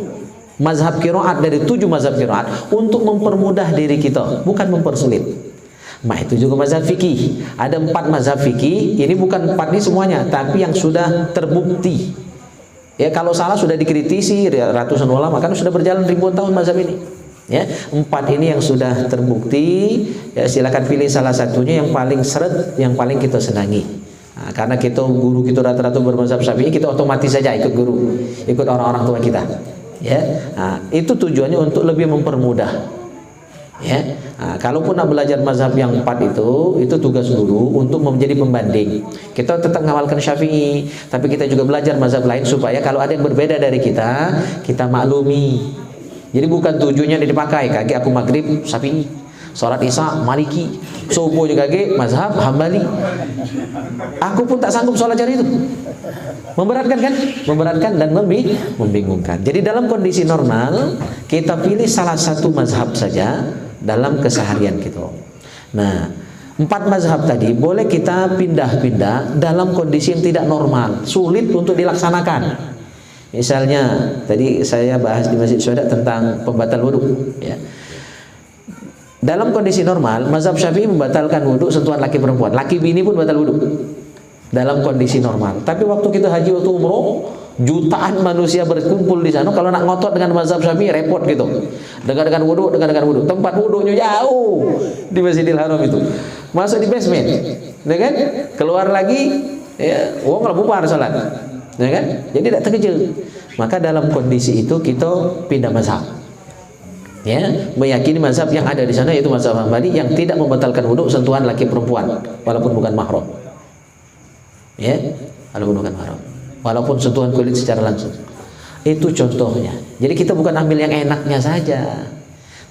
Speaker 1: mazhab qiraat dari 7 mazhab qiraat untuk mempermudah diri kita, bukan mempersulit. Nah, itu juga mazhab fikih. Ada 4 mazhab fikih. Ini bukan 4 ini semuanya, tapi yang sudah terbukti. Ya, kalau salah sudah dikritisi ratusan ulama, kan sudah berjalan ribuan tahun mazhab ini. Ya, 4 ini yang sudah terbukti. Ya, silakan pilih salah satunya yang paling seret, yang paling kita senangi. Nah, karena kita guru kita rata-rata bermazhab Syafi'i, kita otomatis saja ikut guru, ikut orang-orang tua kita. Ya, nah, itu tujuannya untuk lebih mempermudah. Ya, nah, kalaupun nak belajar mazhab yang 4 itu tugas guru untuk menjadi pembanding. Kita tetap mengamalkan Syafi'i, tapi kita juga belajar mazhab lain supaya kalau ada yang berbeda dari kita, kita maklumi. Jadi bukan tujuannya dipakai kaki aku maghrib Syafi'i, sholat isya Maliki, subuh juga kaki mazhab Hambali. Aku pun tak sanggup sholat cari itu. Memberatkan kan? Memberatkan dan membingungkan. Jadi dalam kondisi normal kita pilih salah satu mazhab saja dalam keseharian kita. Nah, 4 mazhab tadi boleh kita pindah-pindah dalam kondisi yang tidak normal, sulit untuk dilaksanakan. Misalnya tadi saya bahas di Masjid Syuhada tentang pembatal wudhu. Ya. Dalam kondisi normal, mazhab Syafi'i membatalkan wudhu sentuhan laki perempuan, laki bini pun batal wudhu. Dalam kondisi normal. Tapi waktu kita haji, waktu umroh, jutaan manusia berkumpul di sana. Kalau nak ngotot dengan mazhab Syafi'i repot gitu. Dengan wudhu, tempat wudhunya jauh di Masjidil Haram itu. Masuk di basement, ya kan? Keluar lagi, ya, nggak bubar salat, ya kan? Jadi tidak terkejut. Maka dalam kondisi itu kita pindah mazhab. Ya, meyakini mazhab yang ada di sana yaitu mazhab Hambali yang tidak membatalkan wudhu sentuhan laki perempuan walaupun bukan mahram. Ya, walaupun bukan mahram, walaupun sentuhan kulit secara langsung. Itu contohnya. Jadi kita bukan ambil yang enaknya saja,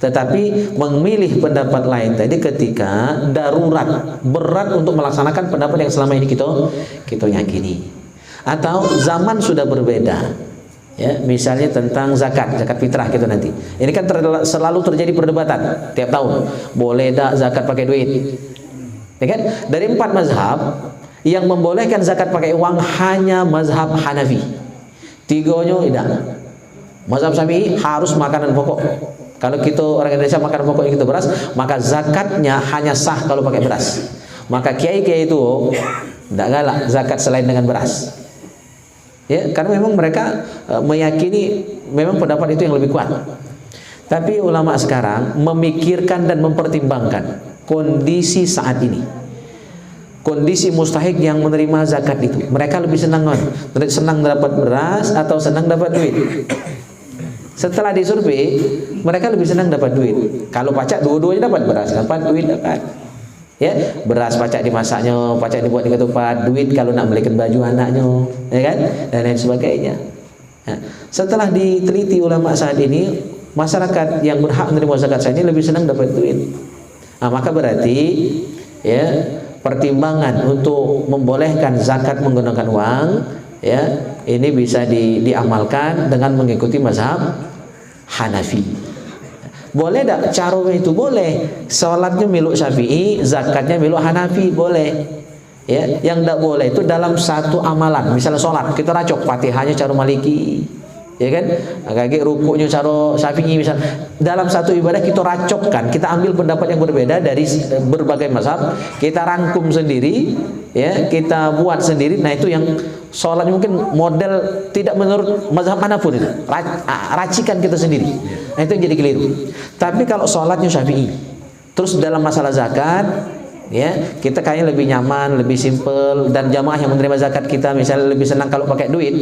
Speaker 1: tetapi memilih pendapat lain tadi ketika darurat, berat untuk melaksanakan pendapat yang selama ini kita yakini. Atau zaman sudah berbeda. Ya, misalnya tentang zakat fitrah gitu nanti. Ini kan selalu terjadi perdebatan tiap tahun. Boleh tak zakat pakai duit? Ya kan? Dari 4 mazhab yang membolehkan zakat pakai uang hanya mazhab Hanafi. 3-nya tidak. Mazhab Syafi'i harus makanan pokok. Kalau kita orang Indonesia makan pokoknya kita beras, maka zakatnya hanya sah kalau pakai beras. Maka kiai-kiai itu tidak galak zakat selain dengan beras. Ya, karena memang mereka meyakini memang pendapat itu yang lebih kuat. Tapi ulama sekarang memikirkan dan mempertimbangkan kondisi saat ini. Kondisi mustahik yang menerima zakat itu. Mereka lebih senang dapat beras atau senang dapat duit. Setelah disurvei, mereka lebih senang dapat duit. Kalau pacak dua-duanya dapat, beras dapat, duit dapat. Ya, beras pacak dimasaknya, pacak dibuat di ketupat, duit kalau nak belikan baju anaknya, ya kan, dan lain sebagainya. Nah, setelah diteliti ulama saat ini, masyarakat yang berhak menerima zakat saat ini lebih senang dapat duit. Nah, maka berarti ya pertimbangan untuk membolehkan zakat menggunakan uang, ya ini bisa diamalkan dengan mengikuti mazhab Hanafi. Boleh tak cara itu? Boleh. Salatnya milik Syafi'i, zakatnya milik Hanafi, boleh. Ya, yang tak boleh itu dalam satu amalan. Misalnya salat, kita racok Fatihahnya cara Maliki, ya kan? Kaki rukuknya cara Syafi'i misalnya. Dalam satu ibadah kita racokkan, kita ambil pendapat yang berbeda dari berbagai mazhab, kita rangkum sendiri, ya, kita buat sendiri. Nah, itu yang sholatnya mungkin model tidak menurut mazhab manapun itu. Racikan kita sendiri. Nah, itu yang jadi keliru. Tapi kalau sholatnya Syafi'i, terus dalam masalah zakat, ya kita kayaknya lebih nyaman, lebih simple, dan jamaah yang menerima zakat kita misalnya lebih senang kalau pakai duit,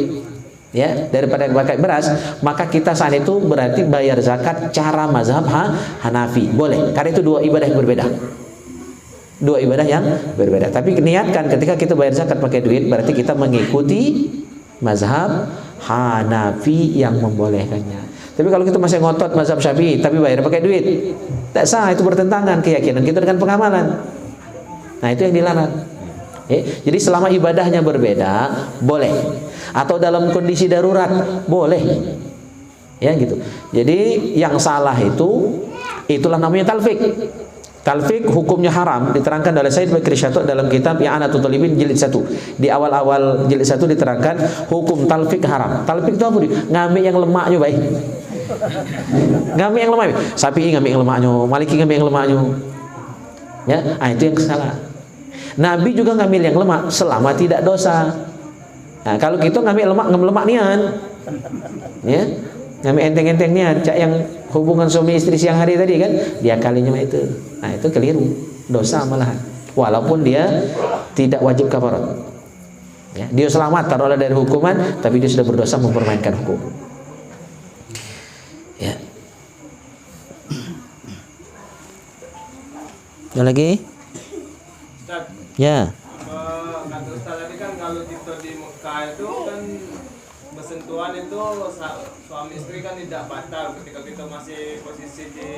Speaker 1: ya daripada pakai beras, maka kita saat itu berarti bayar zakat cara mazhab Hanafi. Boleh, karena itu 2 ibadah yang berbeda. 2 ibadah yang berbeda. Tapi niatkan ketika kita bayar zakat pakai duit, berarti kita mengikuti mazhab Hanafi yang membolehkannya. Tapi kalau kita masih ngotot mazhab Syafi'i tapi bayar pakai duit, tak sah, itu bertentangan keyakinan kita dengan pengamalan. Nah, itu yang dilarang. Jadi selama ibadahnya berbeda, boleh. Atau dalam kondisi darurat, boleh. Ya gitu. Jadi yang salah itulah namanya talfik. Talfik hukumnya haram, diterangkan oleh Said Bakri Syatuk dalam kitab I'anatul Talibin jilid 1. Di awal-awal jilid 1 diterangkan hukum talfik haram. Talfik itu apa? Ngambil yang lemaknya baik. Ngambil yang lemak. Sapi ngambil yang lemaknya, Maliki ngambil yang lemaknya. Ya, itu yang salah. Nabi juga ngambil yang lemak selama tidak dosa. Nah, kalau gitu ngambil lemak nian. Ya. Ngambil enteng-enteng nian, cak yang hubungan suami istri siang hari tadi kan, dia kalinya itu. Nah, itu keliru. Dosa malahan. Walaupun dia tidak wajib kafarat. Ya, dia selamat taruhlah dari hukuman, tapi dia sudah berdosa mempermainkan hukum. Ya. Ada lagi?
Speaker 2: Ustaz,
Speaker 1: Ya.
Speaker 2: kata Ustaz tadi kan kalau kita di Mekah itu kan bersentuhan itu suami istri kan tidak batal ketika kita masih posisi di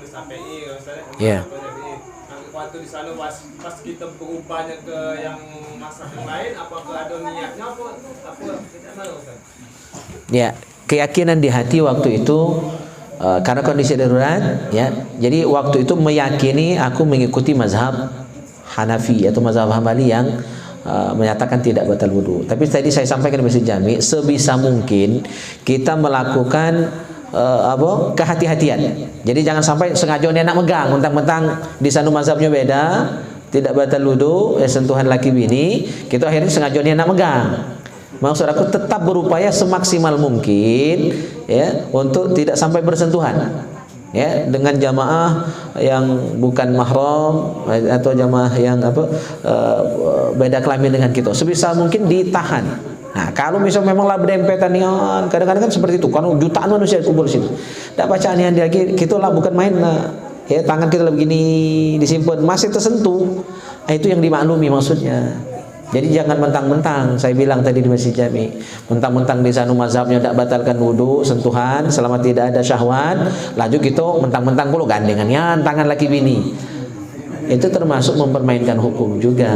Speaker 2: SAPI misalnya.
Speaker 1: Iya.
Speaker 2: Waktu di sana pas kita berubahnya ke yang masak yang lain, apakah ada niatnya apa tidak mana Ustaz?
Speaker 1: Ya, keyakinan di hati waktu itu karena kondisi darurat, ya. Jadi waktu itu meyakini aku mengikuti mazhab Hanafi atau mazhab Hambali yang menyatakan tidak batal wudu. Tapi tadi saya sampaikan di Masjid Jami, sebisa mungkin kita melakukan kehati-hatian. Jadi jangan sampai sengaja dia nak megang, mentang-mentang di sana mazhabnya beda, tidak batal wudu, sentuhan laki bini, kita akhirnya sengaja dia nak megang. Maksud aku tetap berupaya semaksimal mungkin ya untuk tidak sampai bersentuhan. Ya, dengan jamaah yang bukan mahram atau jamaah yang beda kelamin dengan kita, sebisa mungkin ditahan. Nah, kalau misal memanglah berdempetan nian, kadang-kadang kan seperti itu, kan jutaan manusia kumpul di situ. Tak baca nian dia kita lah bukan main lah. Ya, tangan kita lah begini disimpan masih tersentuh. Itu yang dimaklumi maksudnya. Jadi jangan mentang-mentang, saya bilang tadi di Masjid Jami, mentang-mentang di sana mazhabnya tidak batalkan wudu, sentuhan selama tidak ada syahwat, laju gitu mentang-mentang kulo gandengannya tangan laki bini. Itu termasuk mempermainkan hukum juga.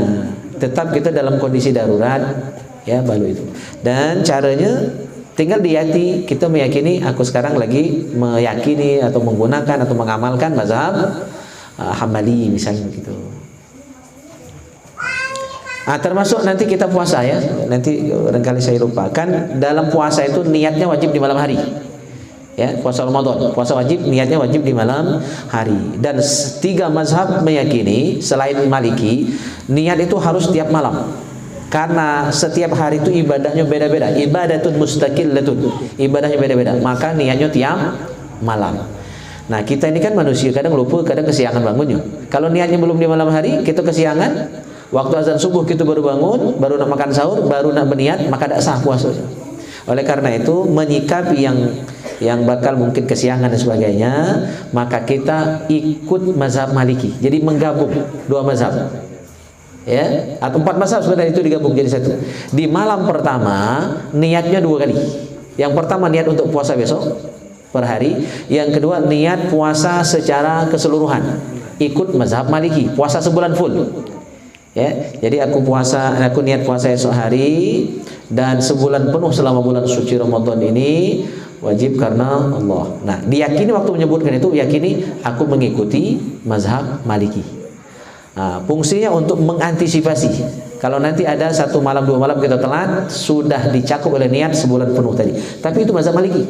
Speaker 1: Tetap kita dalam kondisi darurat, ya baru itu. Dan caranya tinggal di hati kita meyakini aku sekarang lagi meyakini atau menggunakan atau mengamalkan mazhab Hambali misalnya begitu. Termasuk nanti kita puasa ya. Nanti barangkali saya lupa. Kan dalam puasa itu niatnya wajib di malam hari. Ya, puasa Ramadan. Puasa wajib, niatnya wajib di malam hari. Dan 3 mazhab meyakini selain Maliki, niat itu harus tiap malam. Karena setiap hari itu ibadahnya beda-beda. Ibadatun mustaqillatun. Ibadahnya beda-beda. Maka niatnya tiap malam. Nah, kita ini kan manusia, kadang lupa, kadang kesiangan bangunnya. Kalau niatnya belum di malam hari, kita kesiangan. Waktu azan subuh kita baru bangun, baru nak makan sahur, baru nak berniat, maka tak sah puasanya. Oleh karena itu, menyikapi yang bakal mungkin kesiangan dan sebagainya, maka kita ikut mazhab Maliki. Jadi menggabung 2 mazhab. Ya, atau 4 mazhab sebenarnya itu digabung jadi satu. Di malam pertama niatnya 2 kali. Yang pertama niat untuk puasa besok per hari, yang kedua niat puasa secara keseluruhan. Ikut mazhab Maliki, puasa sebulan full. Ya, jadi aku niat puasa esok hari dan sebulan penuh selama bulan suci Ramadan ini wajib karena Allah. Nah, diyakini waktu menyebutkan itu, yakini aku mengikuti mazhab Maliki. Nah, fungsinya untuk mengantisipasi. Kalau nanti ada 1 malam 2 malam kita telat, sudah dicakup oleh niat sebulan penuh tadi. Tapi itu mazhab Maliki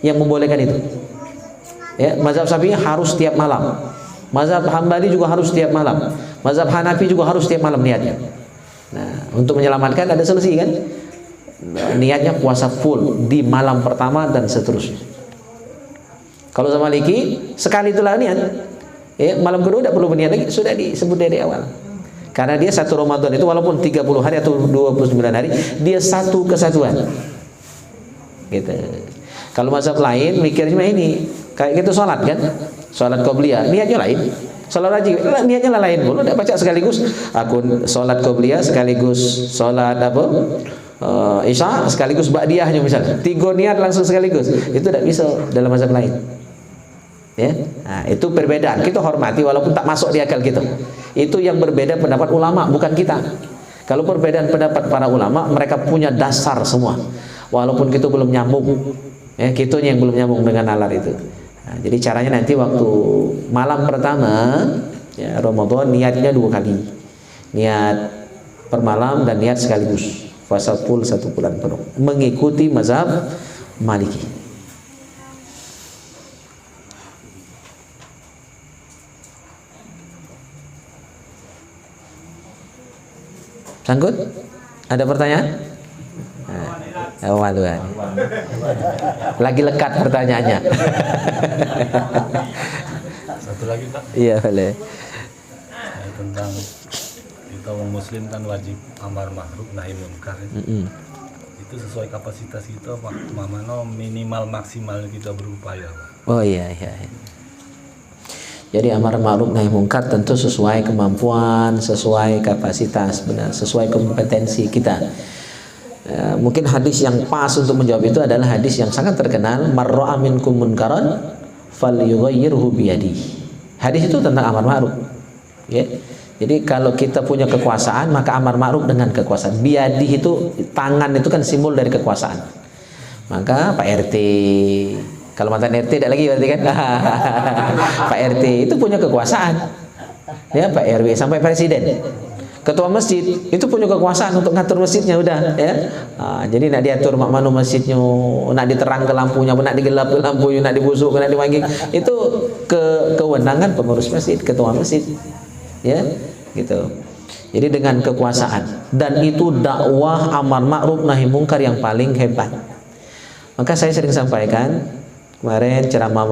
Speaker 1: yang membolehkan itu. Ya, mazhab Syafi'i harus tiap malam. Mazhab Hambali juga harus tiap malam. Mazhab Hanafi juga harus tiap malam niatnya. Nah, untuk menyelamatkan ada solusi kan? Nah, niatnya puasa full di malam pertama dan seterusnya. Kalau sama Maliki sekali itulah niat. Ya, malam kedua tidak perlu berniat lagi, sudah disebut dari awal. Karena dia 1 Ramadan itu walaupun 30 hari atau 29 hari, dia satu kesatuan. Gitu. Kalau mazhab lain mikirnya ini, kayak gitu sholat kan? Sholat qobliyah, niatnya lain. Sholat wajib, niatnya lain. Boleh tidak baca sekaligus aku sholat qobliyah sekaligus sholat Isya sekaligus ba'diyahnya misalnya. 3 niat langsung sekaligus. Itu tidak bisa dalam mazhab lain. Ya, nah, itu perbedaan. Kita hormati walaupun tak masuk di akal kita. Itu yang berbeda pendapat ulama, bukan kita. Kalau perbedaan pendapat para ulama, mereka punya dasar semua. Walaupun kita belum nyambung, ya, kita yang belum nyambung dengan nalar itu. Nah, jadi caranya nanti waktu malam pertama, ya, Ramadan niatnya 2 kali. Niat per malam dan niat sekaligus. Puasa full 1 bulan penuh. Mengikuti mazhab Maliki. Sangkut? Ada pertanyaan? Waduh. Lagi lekat pertanyaannya.
Speaker 3: Satu lagi Pak.
Speaker 1: Iya, boleh.
Speaker 3: Tentang kita orang muslim kan wajib amar ma'ruf nahi munkar. Itu sesuai kapasitas kita Pak. Mamano minimal maksimal kita berupaya Pak.
Speaker 1: Oh iya. Jadi amar ma'ruf nahi munkar tentu sesuai kemampuan, sesuai kapasitas, benar, sesuai kompetensi kita. Mungkin hadis yang pas untuk menjawab itu adalah hadis yang sangat terkenal, marra'a minkum munkaran falyughayyirhu biyadihi. Hadis itu tentang amar ma'ruf. Ya. Jadi kalau kita punya kekuasaan, maka amar ma'ruf dengan kekuasaan. Biyadihi itu tangan itu kan simbol dari kekuasaan. Maka Pak RT, kalau mantan RT tidak lagi berarti kan. Pak RT itu punya kekuasaan. Ya, Pak RW sampai presiden. Ketua masjid itu punya kekuasaan untuk ngatur masjidnya udah ya. Jadi nak diatur mak manu masjidnya, nak diterang ke lampunya, nak digelap ke lampunya, nak dibusuk, nak diwangi, itu kewenangan pengurus masjid, ketua masjid. Ya, gitu. Jadi dengan kekuasaan, dan itu dakwah amar ma'ruf nahi munkar yang paling hebat. Maka saya sering sampaikan kemarin ceramah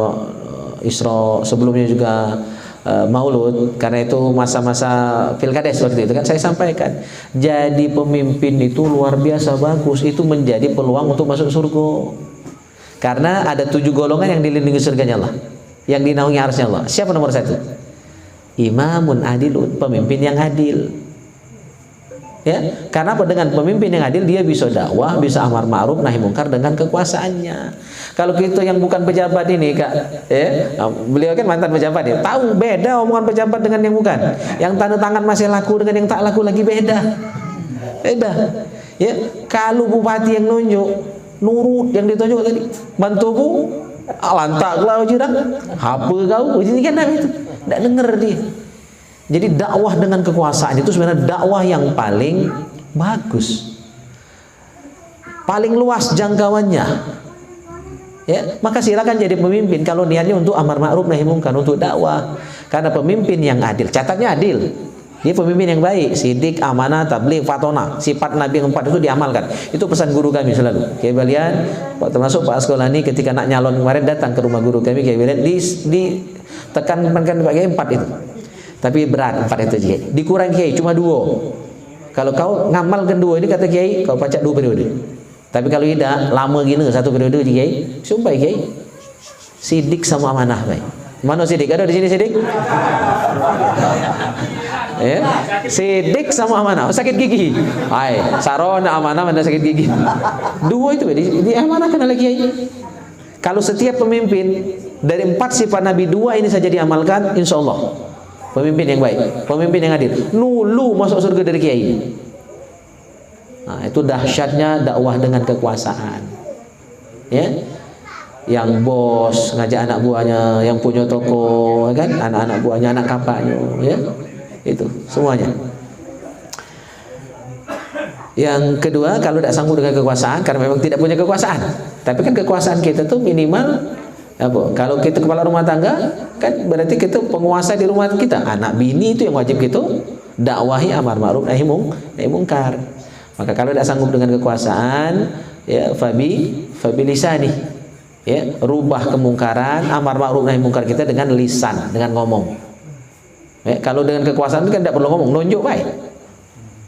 Speaker 1: Isra, sebelumnya juga Maulud, karena itu masa-masa Pilkades waktu itu kan saya sampaikan, jadi pemimpin itu luar biasa bagus, itu menjadi peluang untuk masuk surga. Karena ada 7 golongan yang dilindungi surganya Allah, yang dinaungi arsy Allah. Siapa nomor 1? Imamun adilun, pemimpin yang adil. Ya, karena apa? Dengan pemimpin yang adil dia bisa dakwah, bisa amar ma'ruf nahi munkar dengan kekuasaannya. Kalau kita yang bukan pejabat ini Kak, ya, beliau kan mantan pejabat ya, tahu beda omongan pejabat dengan yang bukan. Yang tanda tangan masih laku dengan yang tak laku lagi beda. Ya, kalau bupati yang nunjuk, nurut yang ditunjuk tadi, bantuku, lantak kau jirang, apa kau, ini kan itu, tidak dengar dia. Jadi dakwah dengan kekuasaan itu sebenarnya dakwah yang paling bagus, paling luas jangkauannya. Ya, maka silakan jadi pemimpin kalau niatnya untuk amar ma'ruf nahi munkar, untuk dakwah. Karena pemimpin yang adil, catatnya adil. Dia pemimpin yang baik, sidik, amanah, tabligh, fatona. Sifat Nabi yang 4 itu diamalkan. Itu pesan guru kami selalu. Kayak kalian, termasuk Pak Askolani ketika nak nyalon kemarin datang ke rumah guru kami, kayak kalian ditekankan pakai 4 itu. Tapi berat 4 itu Kiai. Dikurangi Kiai cuma 2. Kalau kau ngamalkan 2 ini kata Kiai, kau pacak 2 periode. Tapi kalau tidak lama gini 1 periode Kiai, sumpah Kiai. Sidik sama amanah baik. Mana sidik? Ada di sini sidik? Ya. Sidik sama amanah. Sakit gigi. Hai, sarona amanah mana sakit gigi. 2 itu di amanahkan oleh Kiai. Kalau setiap pemimpin dari 4 sifat Nabi 2 ini saja diamalkan, insya Allah pemimpin yang baik, pemimpin yang adil, nulu masuk surga dari Kiai. Nah, itu dahsyatnya dakwah dengan kekuasaan. Ya, yang bos ngajak anak buahnya, yang punya toko, kan, anak-anak buahnya, anak kampanye, ya, itu semuanya. Yang kedua, kalau tidak sanggup dengan kekuasaan, karena memang tidak punya kekuasaan, tapi kan kekuasaan kita tuh minimal. Kalau kita kepala rumah tangga, kan berarti kita penguasa di rumah kita. Anak bini itu yang wajib kita dakwahi amar ma'ruf nahi munkar. Maka kalau tidak sanggup dengan kekuasaan, ya fabi lisani, ya, rubah kemungkaran, amar ma'ruf nahi munkar kita dengan lisan, dengan ngomong. Ya, kalau dengan kekuasaan itu kan tidak perlu ngomong, nunjuk baik.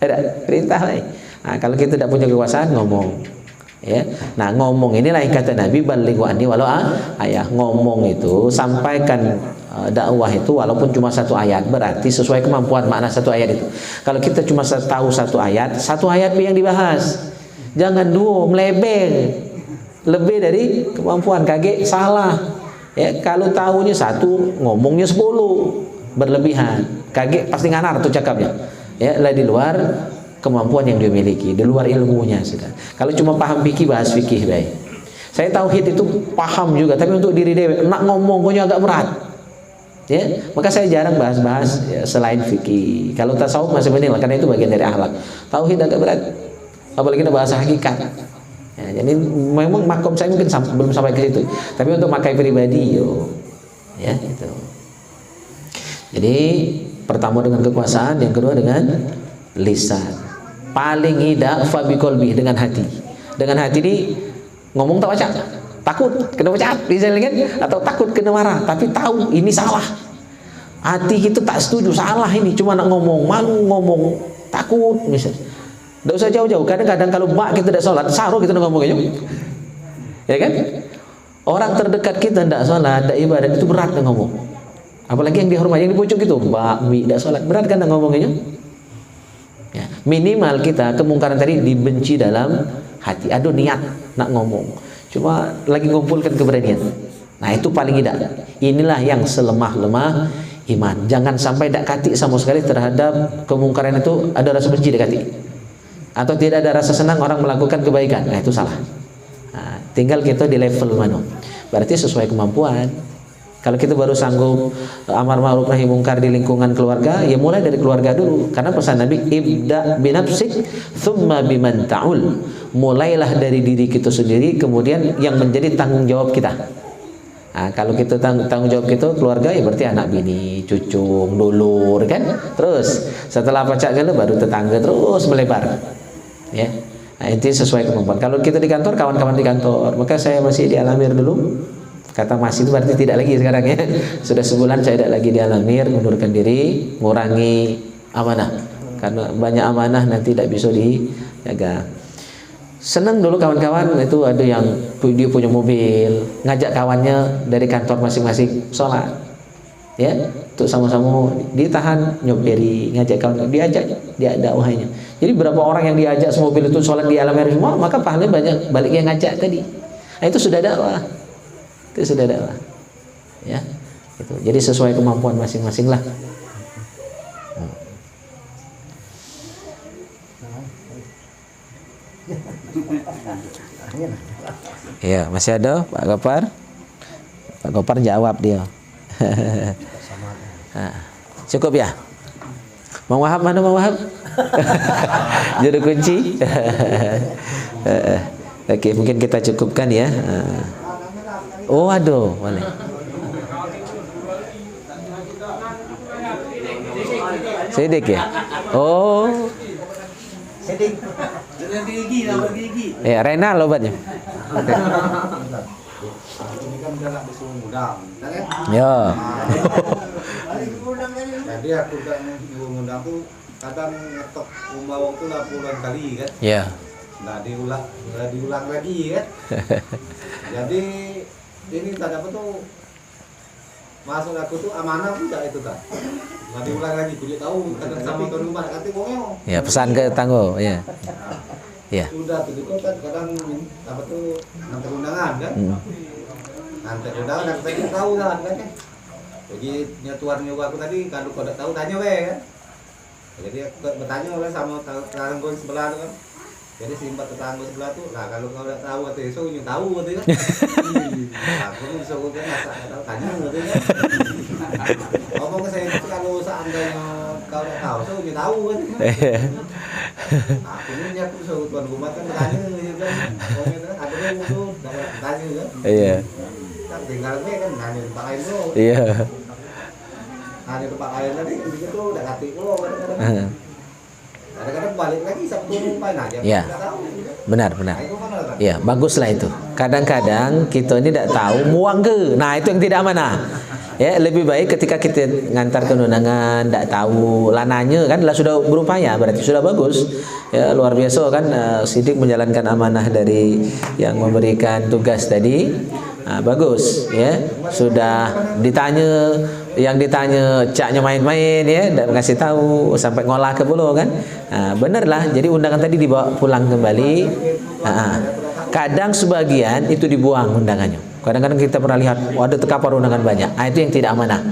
Speaker 1: Ada perintah baik. Nah, kalau kita tidak punya kekuasaan, ngomong. Ya, nah ngomong inilah yang kata Nabi balighu anni walau ayah. Ngomong itu sampaikan dakwah itu walaupun cuma 1 ayat, berarti sesuai kemampuan makna 1 ayat itu. Kalau kita cuma tahu 1 ayat yang dibahas, jangan 2 melebeng lebih dari kemampuan, kaget salah. Ya, kalau tahunya satu, ngomongnya 10, berlebihan. Kaget pasti nganar tuh cakapnya. Ya, lah di luar kemampuan yang dia miliki, di luar ilmunya sudah. Kalau cuma paham fikih, bahas fikih baik. Saya tauhid itu paham juga, tapi untuk diri dewe nak ngomong punya agak berat. Ya, maka saya jarang bahas-bahas ya, selain fikih. Kalau tasawuf masih mending, karena itu bagian dari akhlak. Tauhid agak berat, apalagi kita bahasa hakikat. Ya, jadi memang makom saya mungkin belum sampai ke situ. Tapi untuk makai pribadi, ya itu. Jadi pertama dengan kekuasaan, yang kedua dengan lisan. Paling tidak fabi kolbi, dengan hati. Dengan hati ini ngomong tak baca, takut kena pecat, misalnya kan, atau takut kena marah, tapi tahu ini salah. Hati kita tak setuju, salah ini, cuma nak ngomong, malu ngomong, takut misalnya. Tidak usah jauh-jauh. Kadang-kadang kalau mak kita tidak sholat, saruh kita ngomongnya, ya kan? Orang terdekat kita tidak sholat, tidak ibadat, itu berat ngomong. Apalagi yang dihormati, yang di pucuk itu, mbak, mi, tidak sholat, berat kan ngomongnya? Ya. Minimal kita kemungkaran tadi dibenci dalam hati. Aduh niat nak ngomong, cuma lagi ngumpulkan keberanian. Nah itu paling tidak. Inilah yang selemah-lemah iman. Jangan sampai tidak kati sama sekali terhadap kemungkaran itu, ada rasa benci dekati. Atau tidak ada rasa senang orang melakukan kebaikan. Nah itu salah. Nah, tinggal kita di level mana. Berarti sesuai kemampuan. Kalau kita baru sanggup amar ma'ruf nahi mungkar di lingkungan keluarga, ya mulai dari keluarga dulu. Karena pesan Nabi, ibda binafsik thumma biman ta'ul. Mulailah dari diri kita sendiri, kemudian yang menjadi tanggung jawab kita. Nah, kalau kita tanggung jawab kita keluarga, ya berarti anak bini, cucung, dulur kan. Terus setelah pacak gala baru tetangga, terus melebar. Ya. Nah, itu sesuai kemampuan. Kalau kita di kantor, kawan-kawan di kantor, maka saya masih di Al-Amir dulu. Kata masih itu berarti tidak lagi sekarang ya. Sudah sebulan saya tidak lagi di Al-Amir, mundurkan diri, mengurangi amanah. Karena banyak amanah nanti tidak bisa dijaga. Senang dulu kawan-kawan itu ada yang dia punya mobil, ngajak kawannya dari kantor masing-masing sholat. Ya, untuk sama-sama ditahan nyopiri, ngajak kawan, diajak, dia dakwahnya. Jadi berapa orang yang diajak semobil itu sholat di Al-Amir semua, maka pahalanya banyak balik yang ngajak tadi. Nah, itu sudah dakwah. Itu sudah dakwah. Ya. Itu. Jadi sesuai kemampuan masing-masing lah. Ya, masih ada Pak Gopar? Pak Gopar jawab dia. Cukup ya? Mang Wahab mana Mang Wahab? Juru kunci. Oke, mungkin kita cukupkan ya. Oh, aduh, boleh. Sidik ya? Oh.
Speaker 5: Sidik. Gigi, nama gigi.
Speaker 1: Ya, Renal obatnya.
Speaker 5: Ini kan udah nak disuruh ngundang, kan?
Speaker 1: Ya.
Speaker 5: Jadi aku kan ngundang tuh kadang ngetok rumah wong tuh lah puluhan kali kan.
Speaker 1: Ya.
Speaker 5: Nah diulang lagi kan. Jadi ini tanda apa tuh masuk aku tuh amanah tidak itu kan. Nah diulang lagi kudu tahu kadang sampai ke rumah nanti wongnya.
Speaker 1: Ya, pesan ke tanggo, ya. Ya.
Speaker 5: Sudah tuh kan kadang apa tuh nanti undangan kan. Nanti undangan dan saya tahu kan kan. Jadi nyatuan nyoba aku tadi kalau kau tidak tahu tanya we kan. Jadi aku bertanya oleh sama tetangga sebelah tu kan. Jadi simpat tetangga sebelah tu lah kalau kau tidak tahu atau esok you tahu gitu kan. Aku pun disuruh kan asal tahu tanya gitu kan. Ngomong ke saya itu kalau seandainya kau tidak tahu so you tahu kan. Aku ini aku disuruh tuan rumah kan bertanya gitu kan. Ngomong kan ada yang tuh tanya kan.
Speaker 1: Iya.
Speaker 5: Tinggal kan nanya tempat lain tu.
Speaker 1: Iya.
Speaker 5: Nanya tempat lain tadi begitu udah hati lo kadang-kadang. Kadang-kadang balik lagi Sabtu lupain aja.
Speaker 1: Ya. Benar. Ya, baguslah itu. Kadang-kadang kita ini tidak tahu muang ke. Nah, itu yang tidak amanah. Ya, lebih baik ketika kita ngantar ke undangan tidak tahu lananya kan lah sudah berupaya berarti sudah bagus. Ya, luar biasa kan Sidik menjalankan amanah dari yang memberikan tugas tadi. Nah, bagus ya. Sudah ditanya yang ditanya caknya main-main ya dan kasih tahu sampai ngolah ke pulau kan. Nah, benarlah. Jadi undangan tadi dibawa pulang kembali. Kadang sebagian itu dibuang undangannya. Kadang-kadang kita pernah lihat, ada terkapar undangan banyak. Itu yang tidak amanah.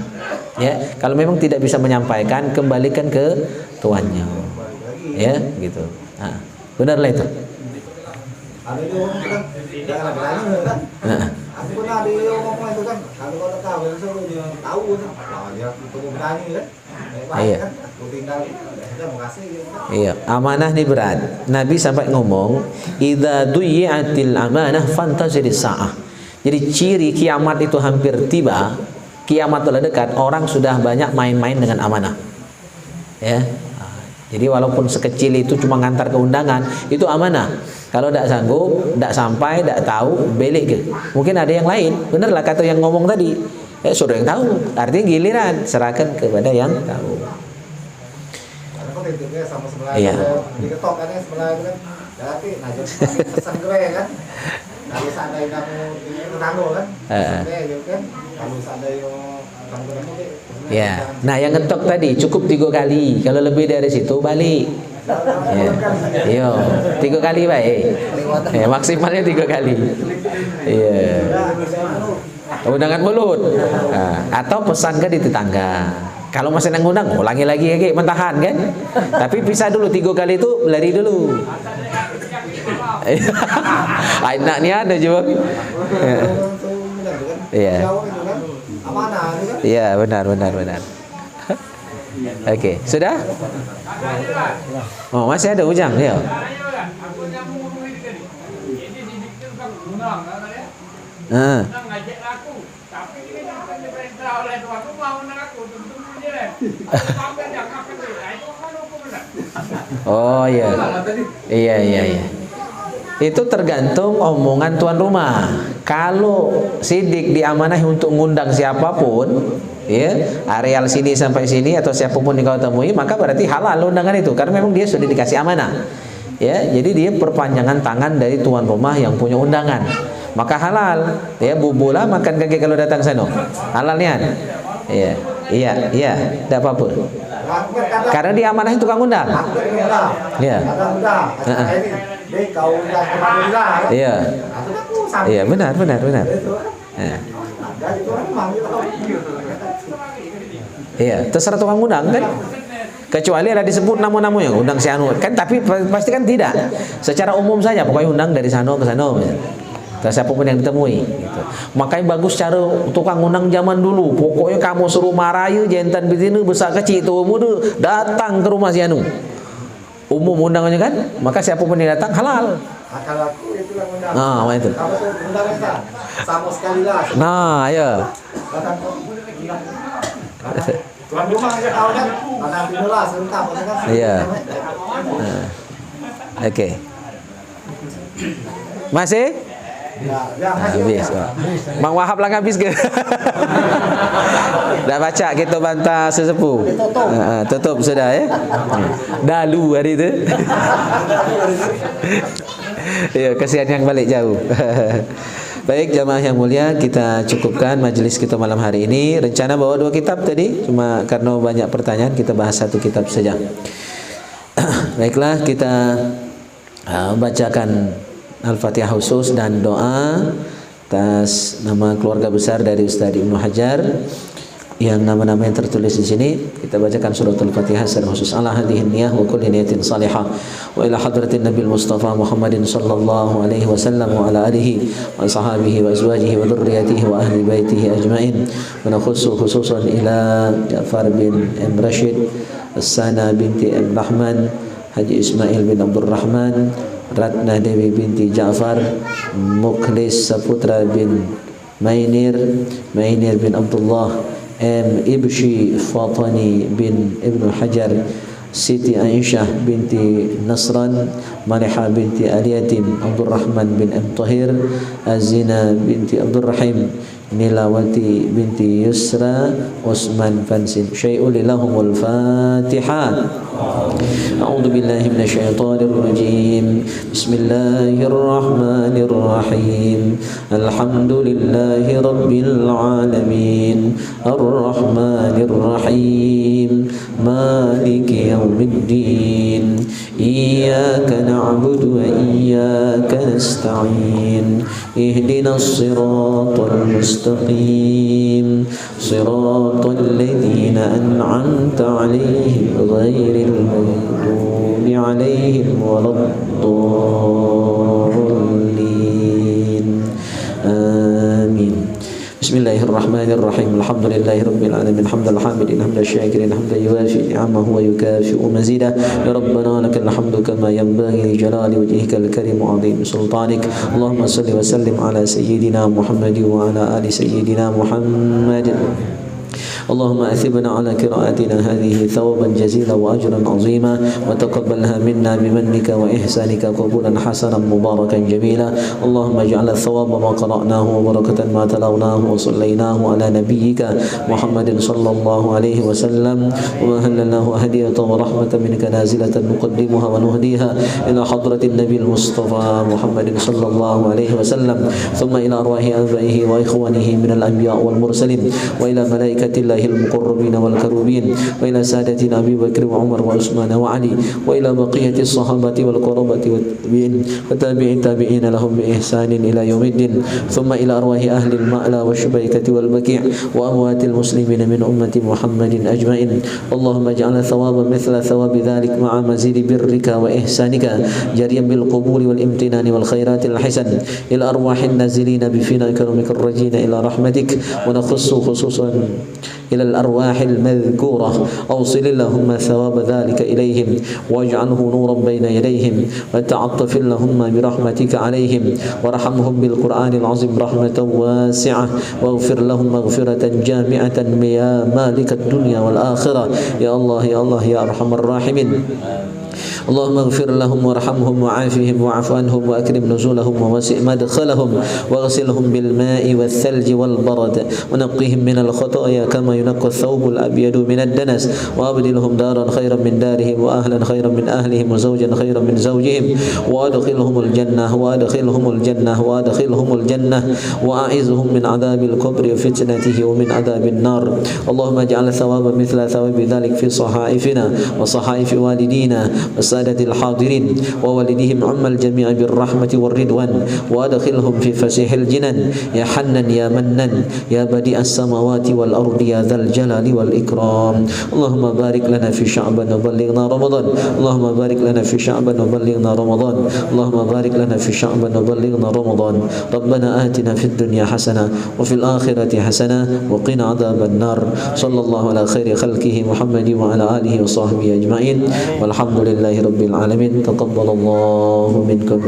Speaker 1: Ya, kalau memang tidak bisa menyampaikan, kembalikan ke tuannya. Ya, gitu. Benarlah itu.
Speaker 5: Ada yang ngomong itu kan, jangan berani kan. Aku pernah ada yang ngomong itu kan, kalau kau tahu yang suruh dia tahu kan, wah dia tunggu berani kan.
Speaker 1: Iya.
Speaker 5: Kan, aku tinggal, kita mau kasih gitu kan.
Speaker 1: Iya, amanah ini berat. Nabi sampai ngomong, "Idza duyi'atil amanah fantaziris sa'ah." Jadi ciri kiamat itu hampir tiba, kiamat telah dekat, orang sudah banyak main-main dengan amanah. Ya. Jadi walaupun sekecil itu cuma ngantar ke undangan, itu amanah. Kalau tidak sanggup, tidak sampai, tidak tahu, balik ke. Mungkin ada yang lain. Benarlah kata yang ngomong tadi. Sudah yang tahu. Artinya giliran, serahkan kepada yang tahu.
Speaker 5: Karena kok titipnya sama sebelah,
Speaker 1: Iya.
Speaker 5: diketok kan ya sebelah itu kan. Jadi najis pesan gue kan. Kalau seandainya kamu di tetangga kan, pesan gue gitu kan. Kalau seandainya kamu ketemu
Speaker 1: Ya. Nah, yang ngetok tadi cukup 3 kali. Kalau lebih dari situ balik. Ya. Iya, 3 kali baik. Ya, maksimalnya 3 kali. Iya. Undangan mulut. Atau pesan ke di tetangga. Kalau masih ngundang, ulangi lagi mentahan kan. Tapi pisah dulu 3 kali itu lari dulu. Enaknya ada juga. Iya. Iya, benar. Oke, sudah? Oh, masih ada Ujang, ya. Oh iya. Iya. Itu tergantung omongan tuan rumah. Kalau sidik diamanahi untuk ngundang siapapun, ya, areal sini sampai sini atau siapapun yang kau temui, maka berarti halal undangan itu karena memang dia sudah dikasih amanah. Ya, jadi dia perpanjangan tangan dari tuan rumah yang punya undangan. Maka halal. Ya, bubulah makan kaki kalau datang sana. Halalnya. Iya, tidak apa-apa. Karena dia amanah tukang undang. Iya. Iya. Iya, benar. Iya, terserah tukang undang kan. Kecuali ada disebut nama-namanya, undang si anu kan, tapi pasti kan tidak. Secara umum saja, pokoknya undang dari sana ke sana. Siapapun yang ditemui gitu. Makanya bagus cara tukang undang zaman dulu. Pokoknya kamu suruh marayu jantan begini besar kecil itu umum datang ke rumah si anu. Umum undangannya kan, maka siapapun yang datang halal.
Speaker 5: Kalau aku itu yang undang.
Speaker 1: Nah, apa itu?
Speaker 5: Kamu tuh undang kan? Sama sekali lah.
Speaker 1: Nah, ya.
Speaker 5: Tuan rumah aja tahu kan? Mana pindah serentak kan?
Speaker 1: Iya. Oke. Masih? Habis. Mang Wahab lang habis ke? Dah baca kita bantah sesepuh. Tutup sudah ya. Dalu hari itu. Ya, kasihan yang balik jauh. Baik jamaah yang mulia, kita cukupkan majelis kita malam hari ini. Rencana bawa 2 kitab tadi, cuma karena banyak pertanyaan kita bahas 1 kitab saja. Baiklah, kita bacakan Al-Fatihah khusus dan doa atas nama keluarga besar dari Ustaz Ibnu Hajar yang nama-nama yang tertulis di sini. Kita bacakan surat Al-Fatihah secara khusus. Ala hadhihi niyah wa kulli niyatin salihah wa ila hadratin Nabil Mustafa Muhammadin sallallahu alaihi wasallam wa ala alihi wa sahbihi wa azwajihi wa dhurriyyatihi wa ahli baitihi ajma'in. Wa nakhussu khususan ila Ja'far bin M. Rashid, As-Sana binti M. Rahman, Haji Ismail bin Abdul Rahman, Ratna Dewi binti Ja'far, Mukhlis Saputra bin Mainir bin Abdullah, M. Ibshi Fatani bin Ibnu Hajar, Siti Aisyah binti Nasran, Maliha binti Aliyatin, Abdul Rahman bin M. Tahir, Azina binti Abdul Rahim, Nilawati binti Yusra, Usman Fansin. Syai'ul lahumul Fatihah. A'udzu billahi minasyaitonir rajim. Bismillahirrahmanirrahim. Alhamdulillahi rabbil alamin. Arrahmanir rahim. مالك يوم الدين إياك نعبد وإياك نستعين اهدنا الصراط المستقيم صراط الذين أنعمت عليهم غير المغضوب عليهم ولا الضالين آمين. بسم الله الرحمن الرحيم الحمد لله رب العالمين حمد الحامدين حمد الشاكرين حمدا يوافي نعمه ويكافئ مزيدا يا ربنا لك الحمد كما ينبغي لجلال وجهك الكريم وعظيم سلطانك اللهم صل وسلم على سيدنا محمد وعلى آل سيدنا محمد اللهم أثبنا على قراءتنا هذه ثوابا جزيلا وأجرا عظيما وتقبلها منا بمنك وإحسانك قبولا حسنا مباركا جميلا اللهم اجعل الثواب ما قرأناه وبركة ما تلوناه وصليناه على نبيك محمد صلى الله عليه وسلم وما هللناه هدية ورحمة منك نازلة نقدمها ونهديها إلى حضرة النبي المصطفى محمد صلى الله عليه وسلم ثم إلى أرواح آبائه وإخوانه من الأنبياء والمرسلين وإلى ملائكة الله المقربين والكروبين وإلى سادتنا أبي بكر وعمر وعثمان وعلي وإلى بقية الصحابة والقرابة والتابعين وتابعين تابعين لهم بإحسان إلى يوم الدين ثم إلى أرواح أهل المألى والشبيكة والبكيع وأموات المسلمين من أمة محمد أجمعين اللهم اجعل ثوابا مثل ثواب ذلك مع مزيد برك وإحسانك جريا بالقبول والامتنان والخيرات الحسن إلى أرواح النازلين بفناء كرمك الرجين إلى رحمتك ونخص خصوصا إلى الأرواح المذكورة أوصل اللهم ثواب ذلك إليهم واجعله نورا بين يديهم وتعطف اللهم برحمتك عليهم وارحمهم بالقرآن العظيم رحمة واسعة واغفر لهم مغفرة جامعة يا مالك الدنيا والآخرة يا الله يا الله يا أرحم الراحمين اللهم اغفر لهم وارحمهم وعافهم واعف عنهم وأكرم نزولهم ووسع مدخلهم واغسلهم بالماء والثلج والبرد ونقهم من الخطايا كما ينقى الثوب الأبيض من الدنس وأبدلهم دارا خيرا من دارهم وأهلا خيرا من أهلهم وزوجا خيرا من زوجهم وأدخلهم الجنة وأعزهم من عذاب القبر وفتنته ومن عذاب النار اللهم اجعل ثواب مثل ثواب ذلك في صحائفنا وصحائف والدينا والسادة الحاضرين ووالديهم عم الجميع بالرحمة والرضوان وأدخلهم في فسيح الجنان يا حنان يا منان يا بديع السماوات والأرض يا ذا الجلال والإكرام اللهم بارك لنا في شعبان وبلغنا رمضان اللهم بارك لنا في شعبان وبلغنا رمضان اللهم بارك لنا في شعبان وبلغنا رمضان ربنا آتنا في الدنيا حسنة وفي الآخرة حسنة وقنا عذاب النار صلى الله على خير خلقه محمد وعلى آله وصحبه أجمعين والحمد لله رب العالمين تقبل الله منكم